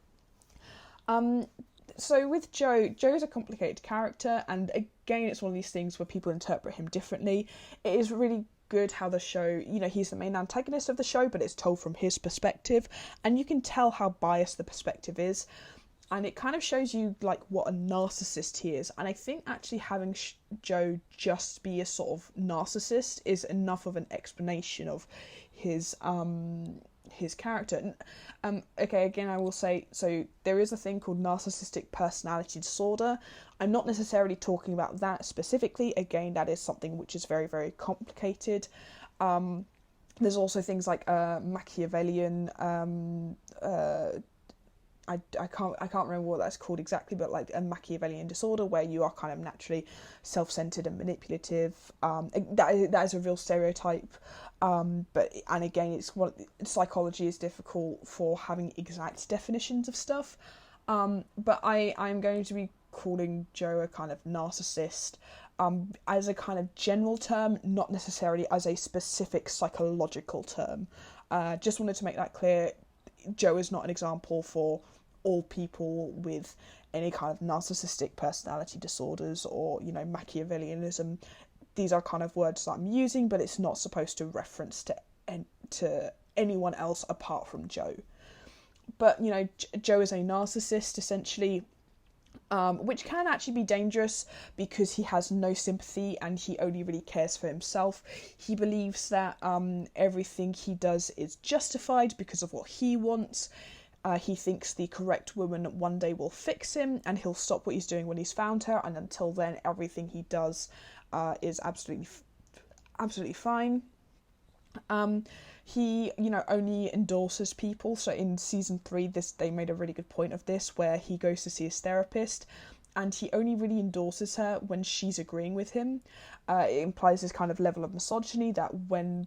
A: So with Joe's a complicated character, and again, it's one of these things where people interpret him differently. It is really good how the show, he's the main antagonist of the show, but it's told from his perspective, and you can tell how biased the perspective is. And it kind of shows you like what a narcissist he is. And I think actually having Joe just be a sort of narcissist is enough of an explanation of his character. Okay, again, I will say, so there is a thing called narcissistic personality disorder. I'm not necessarily talking about that specifically. Again, that is something which is very, very complicated. There's also things like Machiavellian. I can't remember what that's called exactly, but like a Machiavellian disorder where you are kind of naturally self-centered and manipulative. That is a real stereotype. And again, it's psychology is difficult for having exact definitions of stuff. But I'm going to be calling Joe a kind of narcissist as a kind of general term, not necessarily as a specific psychological term. Just wanted to make that clear. Joe is not an example for all people with any kind of narcissistic personality disorders or, Machiavellianism. These are kind of words that I'm using, but it's not supposed to reference to anyone else apart from Joe. But, Joe is a narcissist, essentially, which can actually be dangerous because he has no sympathy and he only really cares for himself. He believes that everything he does is justified because of what he wants. He thinks the correct woman one day will fix him and he'll stop what he's doing when he's found her, and until then everything he does is absolutely fine. He, only endorses people. So in season 3, they made a really good point of this, where he goes to see his therapist, and he only really endorses her when she's agreeing with him. It implies this kind of level of misogyny that when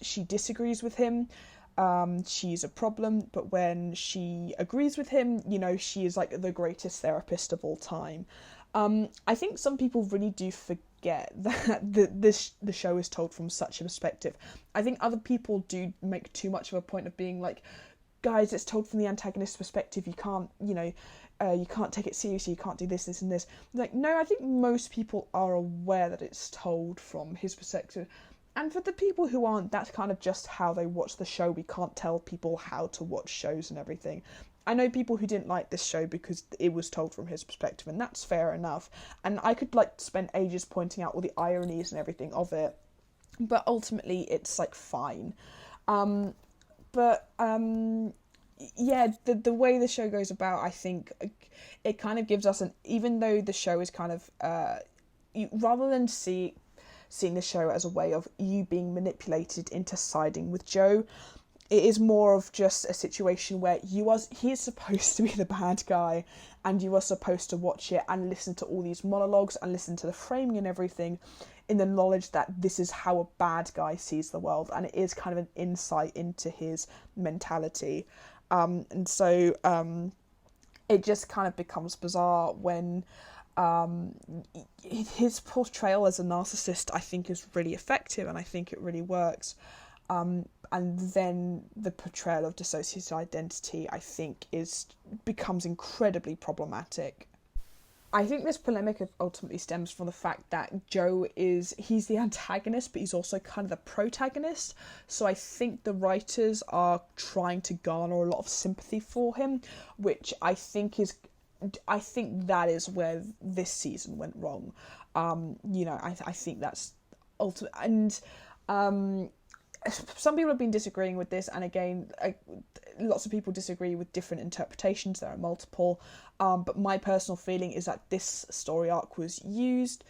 A: she disagrees with him, she's a problem, but when she agrees with him, she is like the greatest therapist of all time. I think some people really do forget that the show is told from such a perspective. I think other people do make too much of a point of being like, guys, it's told from the antagonist's perspective, you can't, you can't take it seriously, you can't do this, this and this. Like, no, I think most people are aware that it's told from his perspective. And for the people who aren't, that's kind of just how they watch the show. We can't tell people how to watch shows and everything. I know people who didn't like this show because it was told from his perspective, and that's fair enough. And I could spend ages pointing out all the ironies and everything of it, but ultimately it's fine. The way the show goes about, I think it kind of gives us even though the show is kind of rather than seeing the show as a way of you being manipulated into siding with Joe, it is more of just a situation where he is supposed to be the bad guy, and you are supposed to watch it and listen to all these monologues and listen to the framing and everything in the knowledge that this is how a bad guy sees the world, and it is kind of an insight into his mentality. And so it just kind of becomes bizarre when his portrayal as a narcissist, I think, is really effective, and I think it really works. And then the portrayal of dissociative identity, I think, becomes incredibly problematic. I think this polemic ultimately stems from the fact that Joe he's the antagonist, but he's also kind of the protagonist. So I think the writers are trying to garner a lot of sympathy for him, which I think that is where this season went wrong. I think that's ultimate. And some people have been disagreeing with this, and again, lots of people disagree with different interpretations. There are multiple, but my personal feeling is that this story arc was used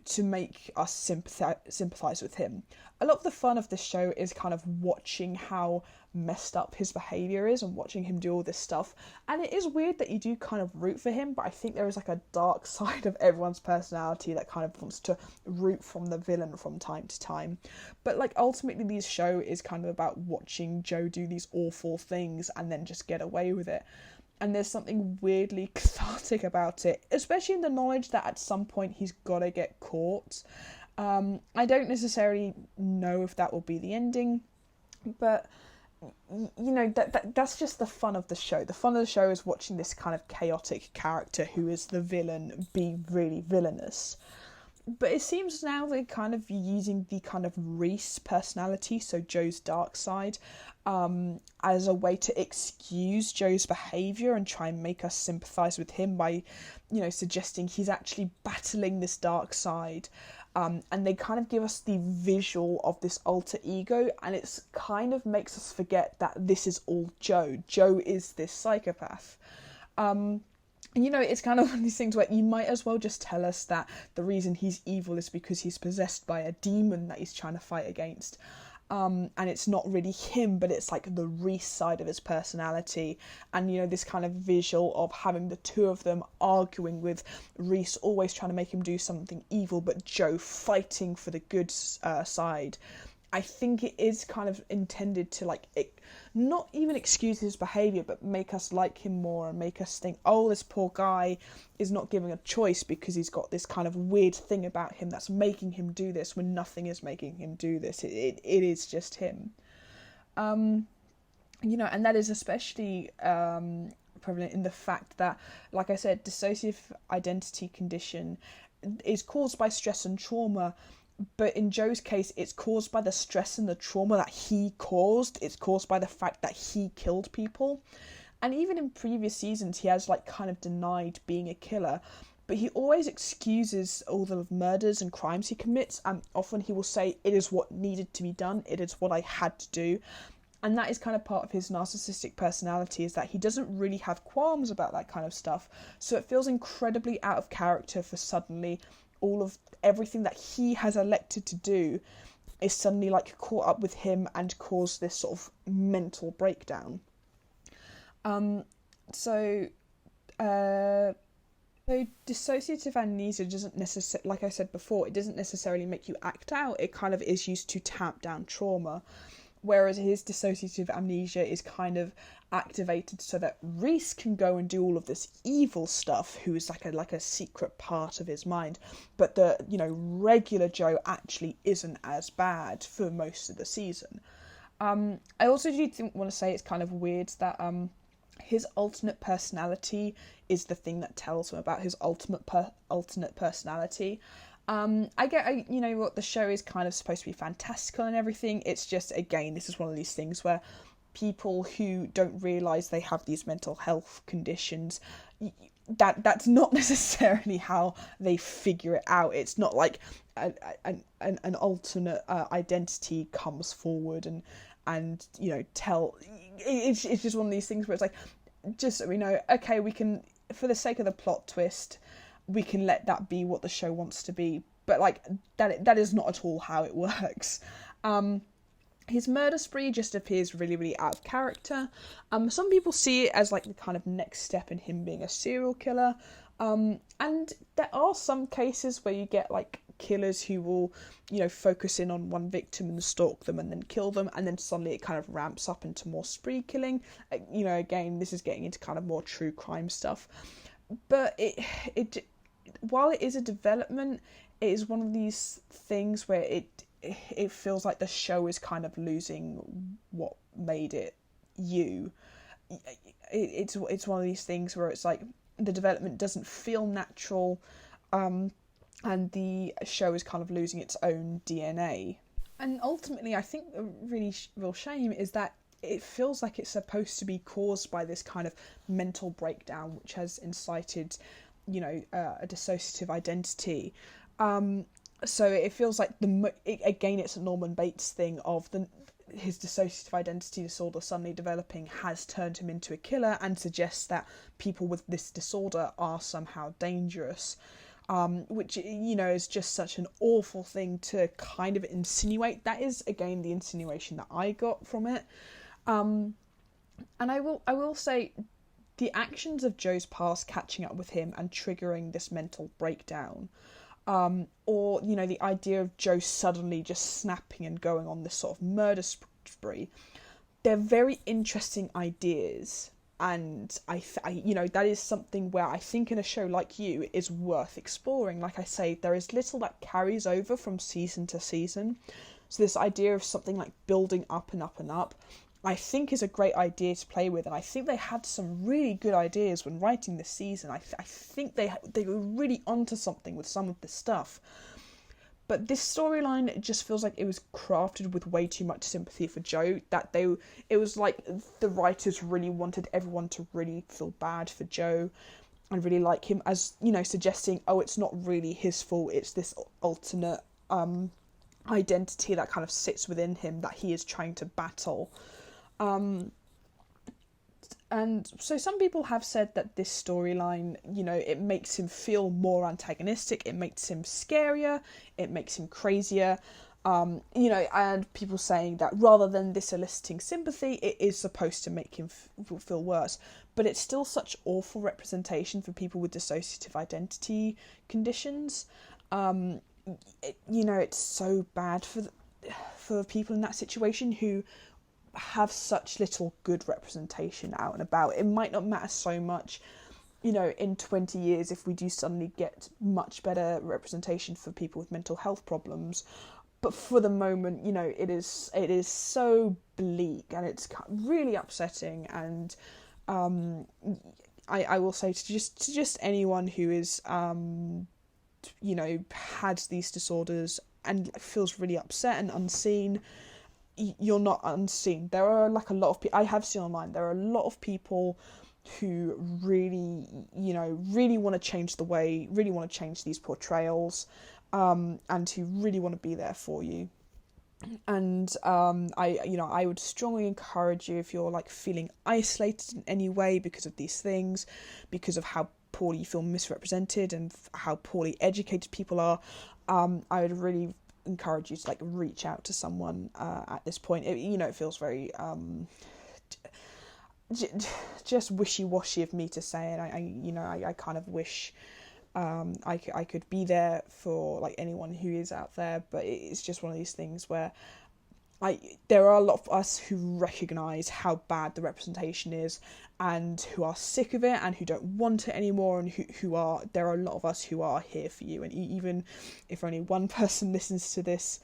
A: to make us sympathise with him. A lot of the fun of this show is kind of watching how messed up his behaviour is and watching him do all this stuff. And it is weird that you do kind of root for him, but I think there is like a dark side of everyone's personality that kind of wants to root from the villain from time to time. But like ultimately this show is kind of about watching Joe do these awful things and then just get away with it. And there's something weirdly cathartic about it, especially in the knowledge that at some point he's got to get caught. I don't necessarily know if that will be the ending, but you know, that's just the fun of the show. The fun of the show is watching this kind of chaotic character who is the villain be really villainous. But it seems now they're kind of using the kind of Reese personality, so Joe's dark side, as a way to excuse Joe's behaviour and try and make us sympathise with him by, you know, suggesting he's actually battling this dark side. And they kind of give us the visual of this alter ego, and it's kind of makes us forget that this is all Joe. Joe is this psychopath. You know, it's kind of one of these things where you might as well just tell us that the reason he's evil is because he's possessed by a demon that he's trying to fight against. And it's not really him, but it's like the Reese side of his personality. And, you know, this kind of visual of having the two of them arguing with Reese always trying to make him do something evil, but Joe fighting for the good side. I think it is kind of intended to, like, not even excuse his behaviour, but make us like him more and make us think, oh, this poor guy is not given a choice because he's got this kind of weird thing about him that's making him do this when nothing is making him do this. It is just him. You know, and that is especially prevalent in the fact that, like I said, dissociative identity condition is caused by stress and trauma. But in Joe's case, it's caused by the stress and the trauma that he caused. It's caused by the fact that he killed people. And even in previous seasons, he has like kind of denied being a killer. But he always excuses all the murders and crimes he commits. And often he will say, it is what needed to be done. It is what I had to do. And that is kind of part of his narcissistic personality, is that he doesn't really have qualms about that kind of stuff. So it feels incredibly out of character for suddenly all of everything that he has elected to do is suddenly like caught up with him and cause this sort of mental breakdown. So dissociative amnesia doesn't necessarily, like I said before, it doesn't necessarily make you act out. It kind of is used to tamp down trauma. Whereas his dissociative amnesia is kind of activated so that Reese can go and do all of this evil stuff, who is like a secret part of his mind. But the, you know, regular Joe actually isn't as bad for most of the season. I also do want to say it's kind of weird that his alternate personality is the thing that tells him about his alternate personality. You know what, the show is kind of supposed to be fantastical and everything. It's just, again, this is one of these things where people who don't realise they have these mental health conditions, that's not necessarily how they figure it out. It's not like an alternate identity comes forward and you know, it's just one of these things where it's like, just so we know, okay, we can, for the sake of the plot twist, we can let that be what the show wants to be. But like that is not at all how it works. His murder spree just appears really, really out of character. Some people see it as like the kind of next step in him being a serial killer. And there are some cases where you get like killers who will, you know, focus in on one victim and stalk them and then kill them, and then suddenly it kind of ramps up into more spree killing. You know, again, this is getting into kind of more true crime stuff. But it while it is a development, it is one of these things where it feels like the show is kind of losing what made it you. It's one of these things where it's like the development doesn't feel natural, and the show is kind of losing its own DNA. And ultimately, I think the really real shame is that it feels like it's supposed to be caused by this kind of mental breakdown which has incited, you know, a dissociative identity. So it feels like again, it's a Norman Bates thing of his dissociative identity disorder suddenly developing has turned him into a killer and suggests that people with this disorder are somehow dangerous. which, is just such an awful thing to kind of insinuate. That is, again, the insinuation that I got from it. And I will say, the actions of Joe's past catching up with him and triggering this mental breakdown, or, the idea of Joe suddenly just snapping and going on this sort of murder spree, they're very interesting ideas. And that is something where I think in a show like You is worth exploring. Like I say, there is little that carries over from season to season. So this idea of something like building up and up and up, I think is a great idea to play with. And I think they had some really good ideas when writing this season. I think they were really onto something with some of this stuff. But this storyline, it just feels like it was crafted with way too much sympathy for Joe. It was like the writers really wanted everyone to really feel bad for Joe and really like him, as, suggesting, oh, it's not really his fault, it's this alternate identity that kind of sits within him that he is trying to battle. And so some people have said that this storyline, it makes him feel more antagonistic, it makes him scarier, it makes him crazier, and people saying that rather than this eliciting sympathy, it is supposed to make him feel worse. But it's still such awful representation for people with dissociative identity conditions. It's so bad for people in that situation who have such little good representation out and about. It might not matter so much, in 20 years if we do suddenly get much better representation for people with mental health problems. But for the moment, it is so bleak and it's really upsetting. And I will say to just anyone who is had these disorders and feels really upset and unseen, you're not unseen. There are a lot of people I have seen online. There are a lot of people who really, really want to change really want to change these portrayals, and who really want to be there for you. And I would strongly encourage you, if you're feeling isolated in any way because of these things, because of how poorly you feel misrepresented and how poorly educated people are, I would really encourage you to reach out to someone at this point. It feels very just wishy-washy of me to say it. I kind of wish I could be there for anyone who is out there, but it's just one of these things where there are a lot of us who recognise how bad the representation is and who are sick of it and who don't want it anymore, and there are a lot of us who are here for you. And even if only one person listens to this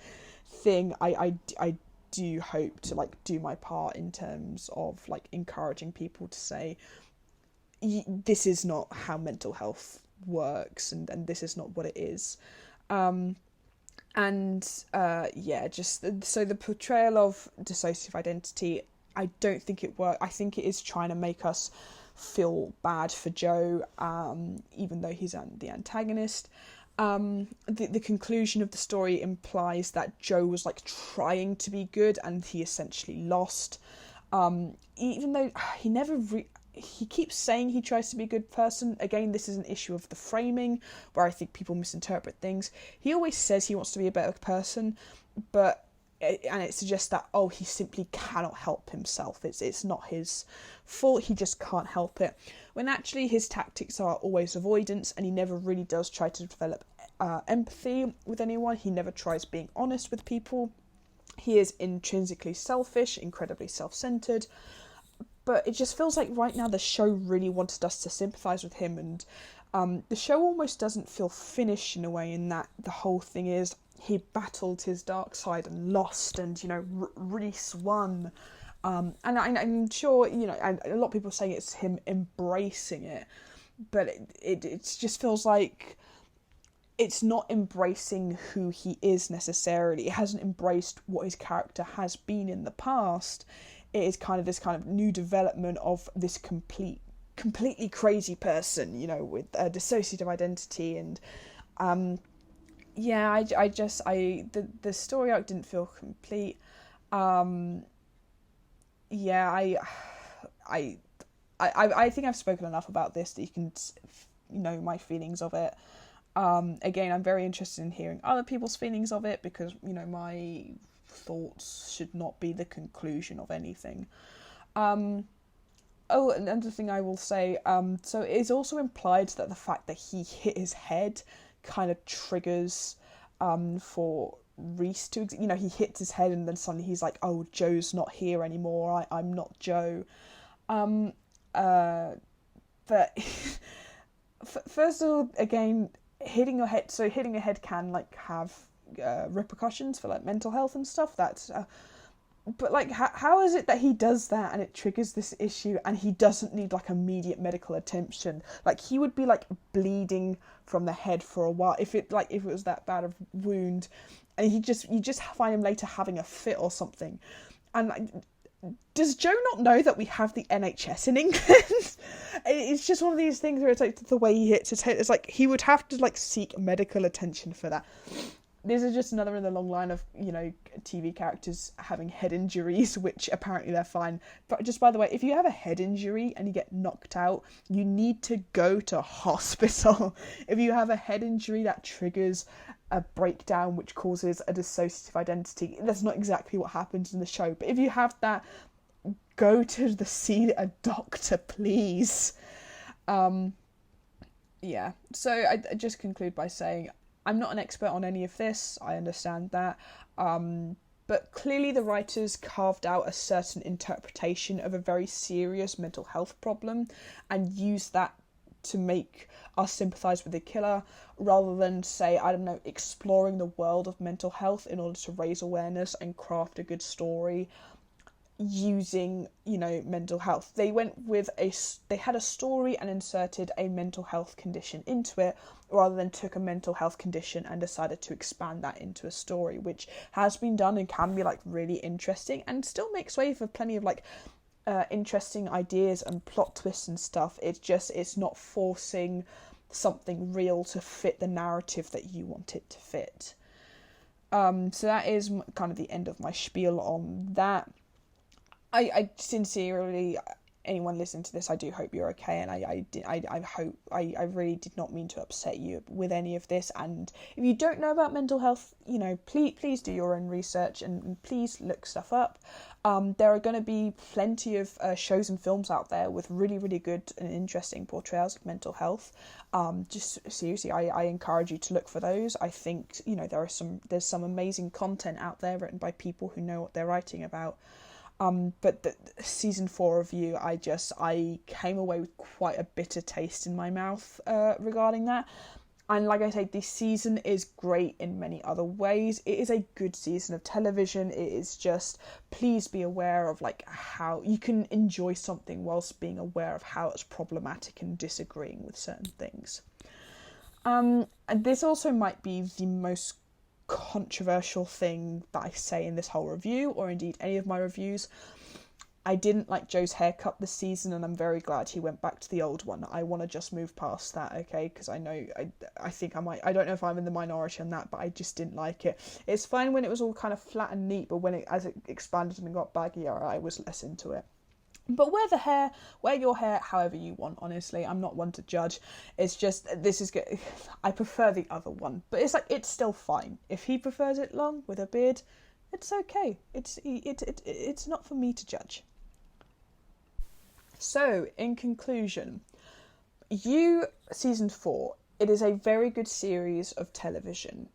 A: thing, I do hope to do my part in terms of encouraging people to say, this is not how mental health works, and this is not what it is. So the portrayal of dissociative identity, I don't think it works. I think it is trying to make us feel bad for Joe, even though he's the antagonist. The conclusion of the story implies that Joe was trying to be good and he essentially lost. Even though he keeps saying he tries to be a good person. Again, this is an issue of the framing, where I think people misinterpret things. He always says he wants to be a better person, and it suggests that, he simply cannot help himself. It's not his fault, he just can't help it. When actually his tactics are always avoidance, and he never really does try to develop empathy with anyone. He never tries being honest with people. He is intrinsically selfish, incredibly self-centered. But it just feels like right now the show really wanted us to sympathise with him, and the show almost doesn't feel finished in a way, in that the whole thing is he battled his dark side and lost, and Reese won, and I'm sure and a lot of people say it's him embracing it, but it just feels like it's not embracing who he is necessarily. It hasn't embraced what his character has been in the past. It is kind of this kind of new development of this completely crazy person, with a dissociative identity. And the story arc didn't feel complete. I think I've spoken enough about this that you can know my feelings of it. Again, I'm very interested in hearing other people's feelings of it, because, you know, my thoughts should not be the conclusion of anything. Oh, another thing I will say, so it's also implied that the fact that he hit his head kind of triggers for Reese to, you know, he hits his head and then suddenly he's like, oh, Joe's not here anymore, I'm not Joe. But first of all, again, hitting your head can like have repercussions for like mental health and stuff. That's but like how is it that he does that and it triggers this issue and he doesn't need like immediate medical attention? Like he would be like bleeding from the head for a while if it was that bad of wound, and you just find him later having a fit or something. And like, does Joe not know that we have the NHS in England? It's just one of these things where it's like the way he hits his head, it's like he would have to like seek medical attention for that. This is just another in the long line of, you know, TV characters having head injuries, which apparently they're fine. But just by the way, if you have a head injury and you get knocked out, you need to go to hospital. If you have a head injury that triggers a breakdown which causes a dissociative identity, that's not exactly what happens in the show. But if you have that, go to see a doctor, please. Yeah. So I just conclude by saying, I'm not an expert on any of this, I understand that, but clearly the writers carved out a certain interpretation of a very serious mental health problem and used that to make us sympathise with the killer, rather than, say, I don't know, exploring the world of mental health in order to raise awareness and craft a good story using, you know, mental health. They had a story and inserted a mental health condition into it, rather than took a mental health condition and decided to expand that into a story, which has been done and can be like really interesting and still makes way for plenty of like interesting ideas and plot twists and stuff. It's not forcing something real to fit the narrative that you want it to fit. So that is kind of the end of my spiel on that. I sincerely, anyone listening to this, I do hope you're okay, and I really did not mean to upset you with any of this. And if you don't know about mental health, you know, please do your own research and please look stuff up. There are going to be plenty of shows and films out there with really, really good and interesting portrayals of mental health. Just seriously, I encourage you to look for those. I think, you know, there's some amazing content out there written by people who know what they're writing about. But the season 4 review, I came away with quite a bitter taste in my mouth regarding that. And like I say, this season is great in many other ways. It is a good season of television. It is just, please be aware of like how you can enjoy something whilst being aware of how it's problematic and disagreeing with certain things. And this also might be the most controversial thing that I say in this whole review, or indeed any of my reviews. I didn't like Joe's haircut this season, and I'm very glad he went back to the old one. I want to just move past that, okay? Because I know, I think I might, I don't know if I'm in the minority on that, but I just didn't like it. It's fine when it was all kind of flat and neat, but as it expanded and got baggier, I was less into it. But wear your hair however you want, honestly. I'm not one to judge. It's just, this is good. I prefer the other one. But it's like, it's still fine. If he prefers it long with a beard, it's okay. It's not for me to judge. So, in conclusion, season 4, it is a very good series of television.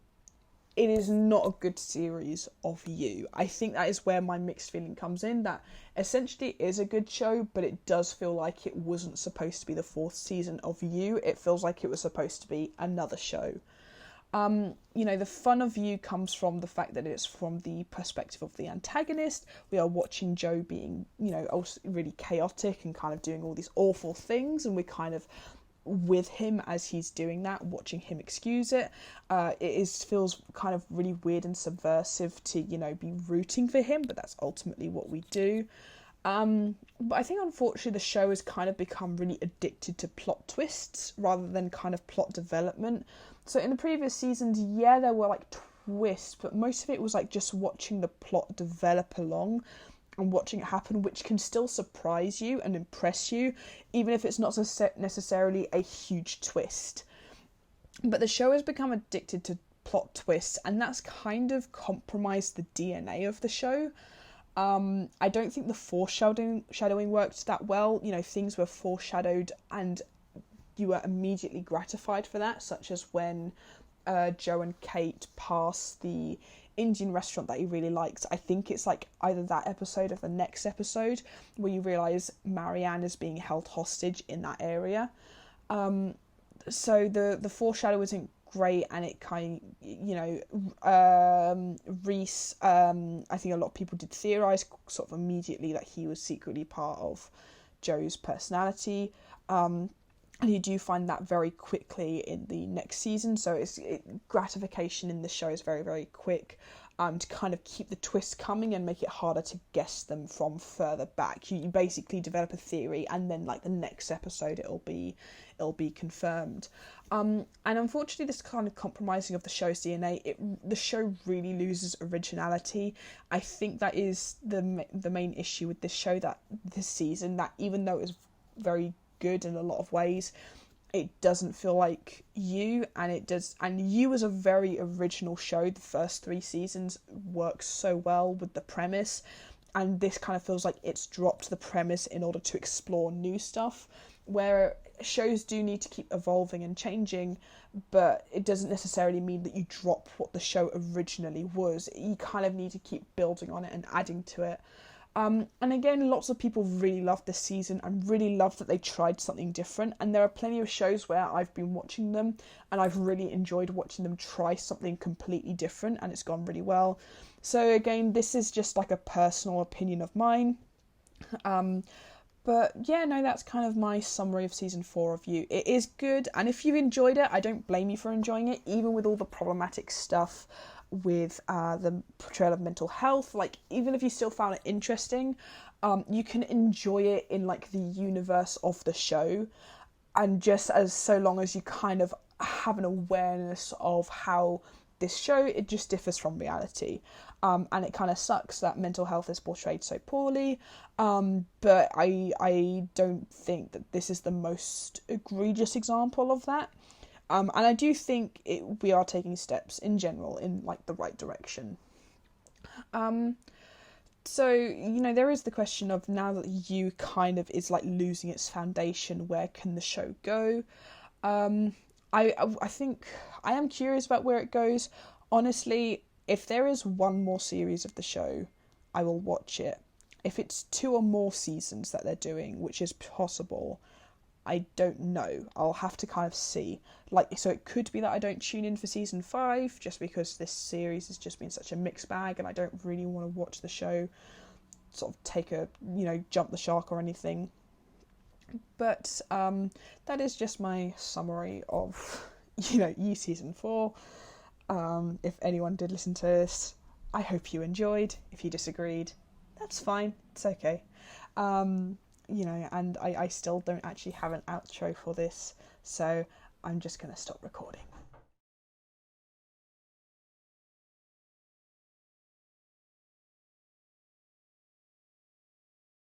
A: It is not a good series of You. I think that is where my mixed feeling comes in, that essentially it is a good show, but it does feel like it wasn't supposed to be the 4th season of You. It feels like it was supposed to be another show. You know, the fun of You comes from the fact that it's from the perspective of the antagonist. We are watching Joe being, you know, also really chaotic and kind of doing all these awful things, and we're kind of with him as he's doing that, watching him excuse it. Feels kind of really weird and subversive to, you know, be rooting for him, but that's ultimately what we do. But I think unfortunately the show has kind of become really addicted to plot twists rather than kind of plot development. So in the previous seasons, yeah, there were like twists, but most of it was like just watching the plot develop along and watching it happen, which can still surprise you and impress you, even if it's not necessarily a huge twist. But the show has become addicted to plot twists, and that's kind of compromised the DNA of the show. I don't think the foreshadowing worked that well. You know, things were foreshadowed and you were immediately gratified for that, such as when Joe and Kate pass the Indian restaurant that he really likes. I think it's like either that episode or the next episode where you realise Marianne is being held hostage in that area. So the foreshadow isn't great, and it kind of, you know, Reese, I think a lot of people did theorise sort of immediately that he was secretly part of Joe's personality. And you do find that very quickly in the next season, so gratification in the show is very, very quick, to kind of keep the twists coming and make it harder to guess them from further back. You basically develop a theory, and then like the next episode it'll be confirmed. And unfortunately, this kind of compromising of the show's DNA, the show really loses originality. I think that is the main issue with this show, that this season, that even though it was very good in a lot of ways, it doesn't feel like You, and You was a very original show. The first 3 seasons works so well with the premise, and this kind of feels like it's dropped the premise in order to explore new stuff, where shows do need to keep evolving and changing, but it doesn't necessarily mean that you drop what the show originally was. You kind of need to keep building on it and adding to it. And again, lots of people really loved this season and really loved that they tried something different. And there are plenty of shows where I've been watching them and I've really enjoyed watching them try something completely different, and it's gone really well. So again, this is just like a personal opinion of mine. But yeah, no, that's kind of my summary of season 4 of You. It is good, and if you've enjoyed it, I don't blame you for enjoying it, even with all the problematic stuff with the portrayal of mental health. Like, even if you still found it interesting, you can enjoy it in like the universe of the show, and just as so long as you kind of have an awareness of how this show, it just differs from reality. And it kind of sucks that mental health is portrayed so poorly, but I don't think that this is the most egregious example of that. And I do think we are taking steps in general in like the right direction. So, you know, there is the question of, now that You kind of is like losing its foundation, where can the show go? I think I am curious about where it goes. Honestly, if there is one more series of the show, I will watch it. If it's 2 or more seasons that they're doing, which is possible, I don't know. I'll have to kind of see. Like, so it could be that I don't tune in for season 5, just because this series has just been such a mixed bag, and I don't really want to watch the show sort of take a, you know, jump the shark or anything. But that is just my summary of, you know, You season 4. If anyone did listen to this, I hope you enjoyed. If you disagreed, that's fine. It's okay. You know, and I still don't actually have an outro for this, so I'm just going to stop recording.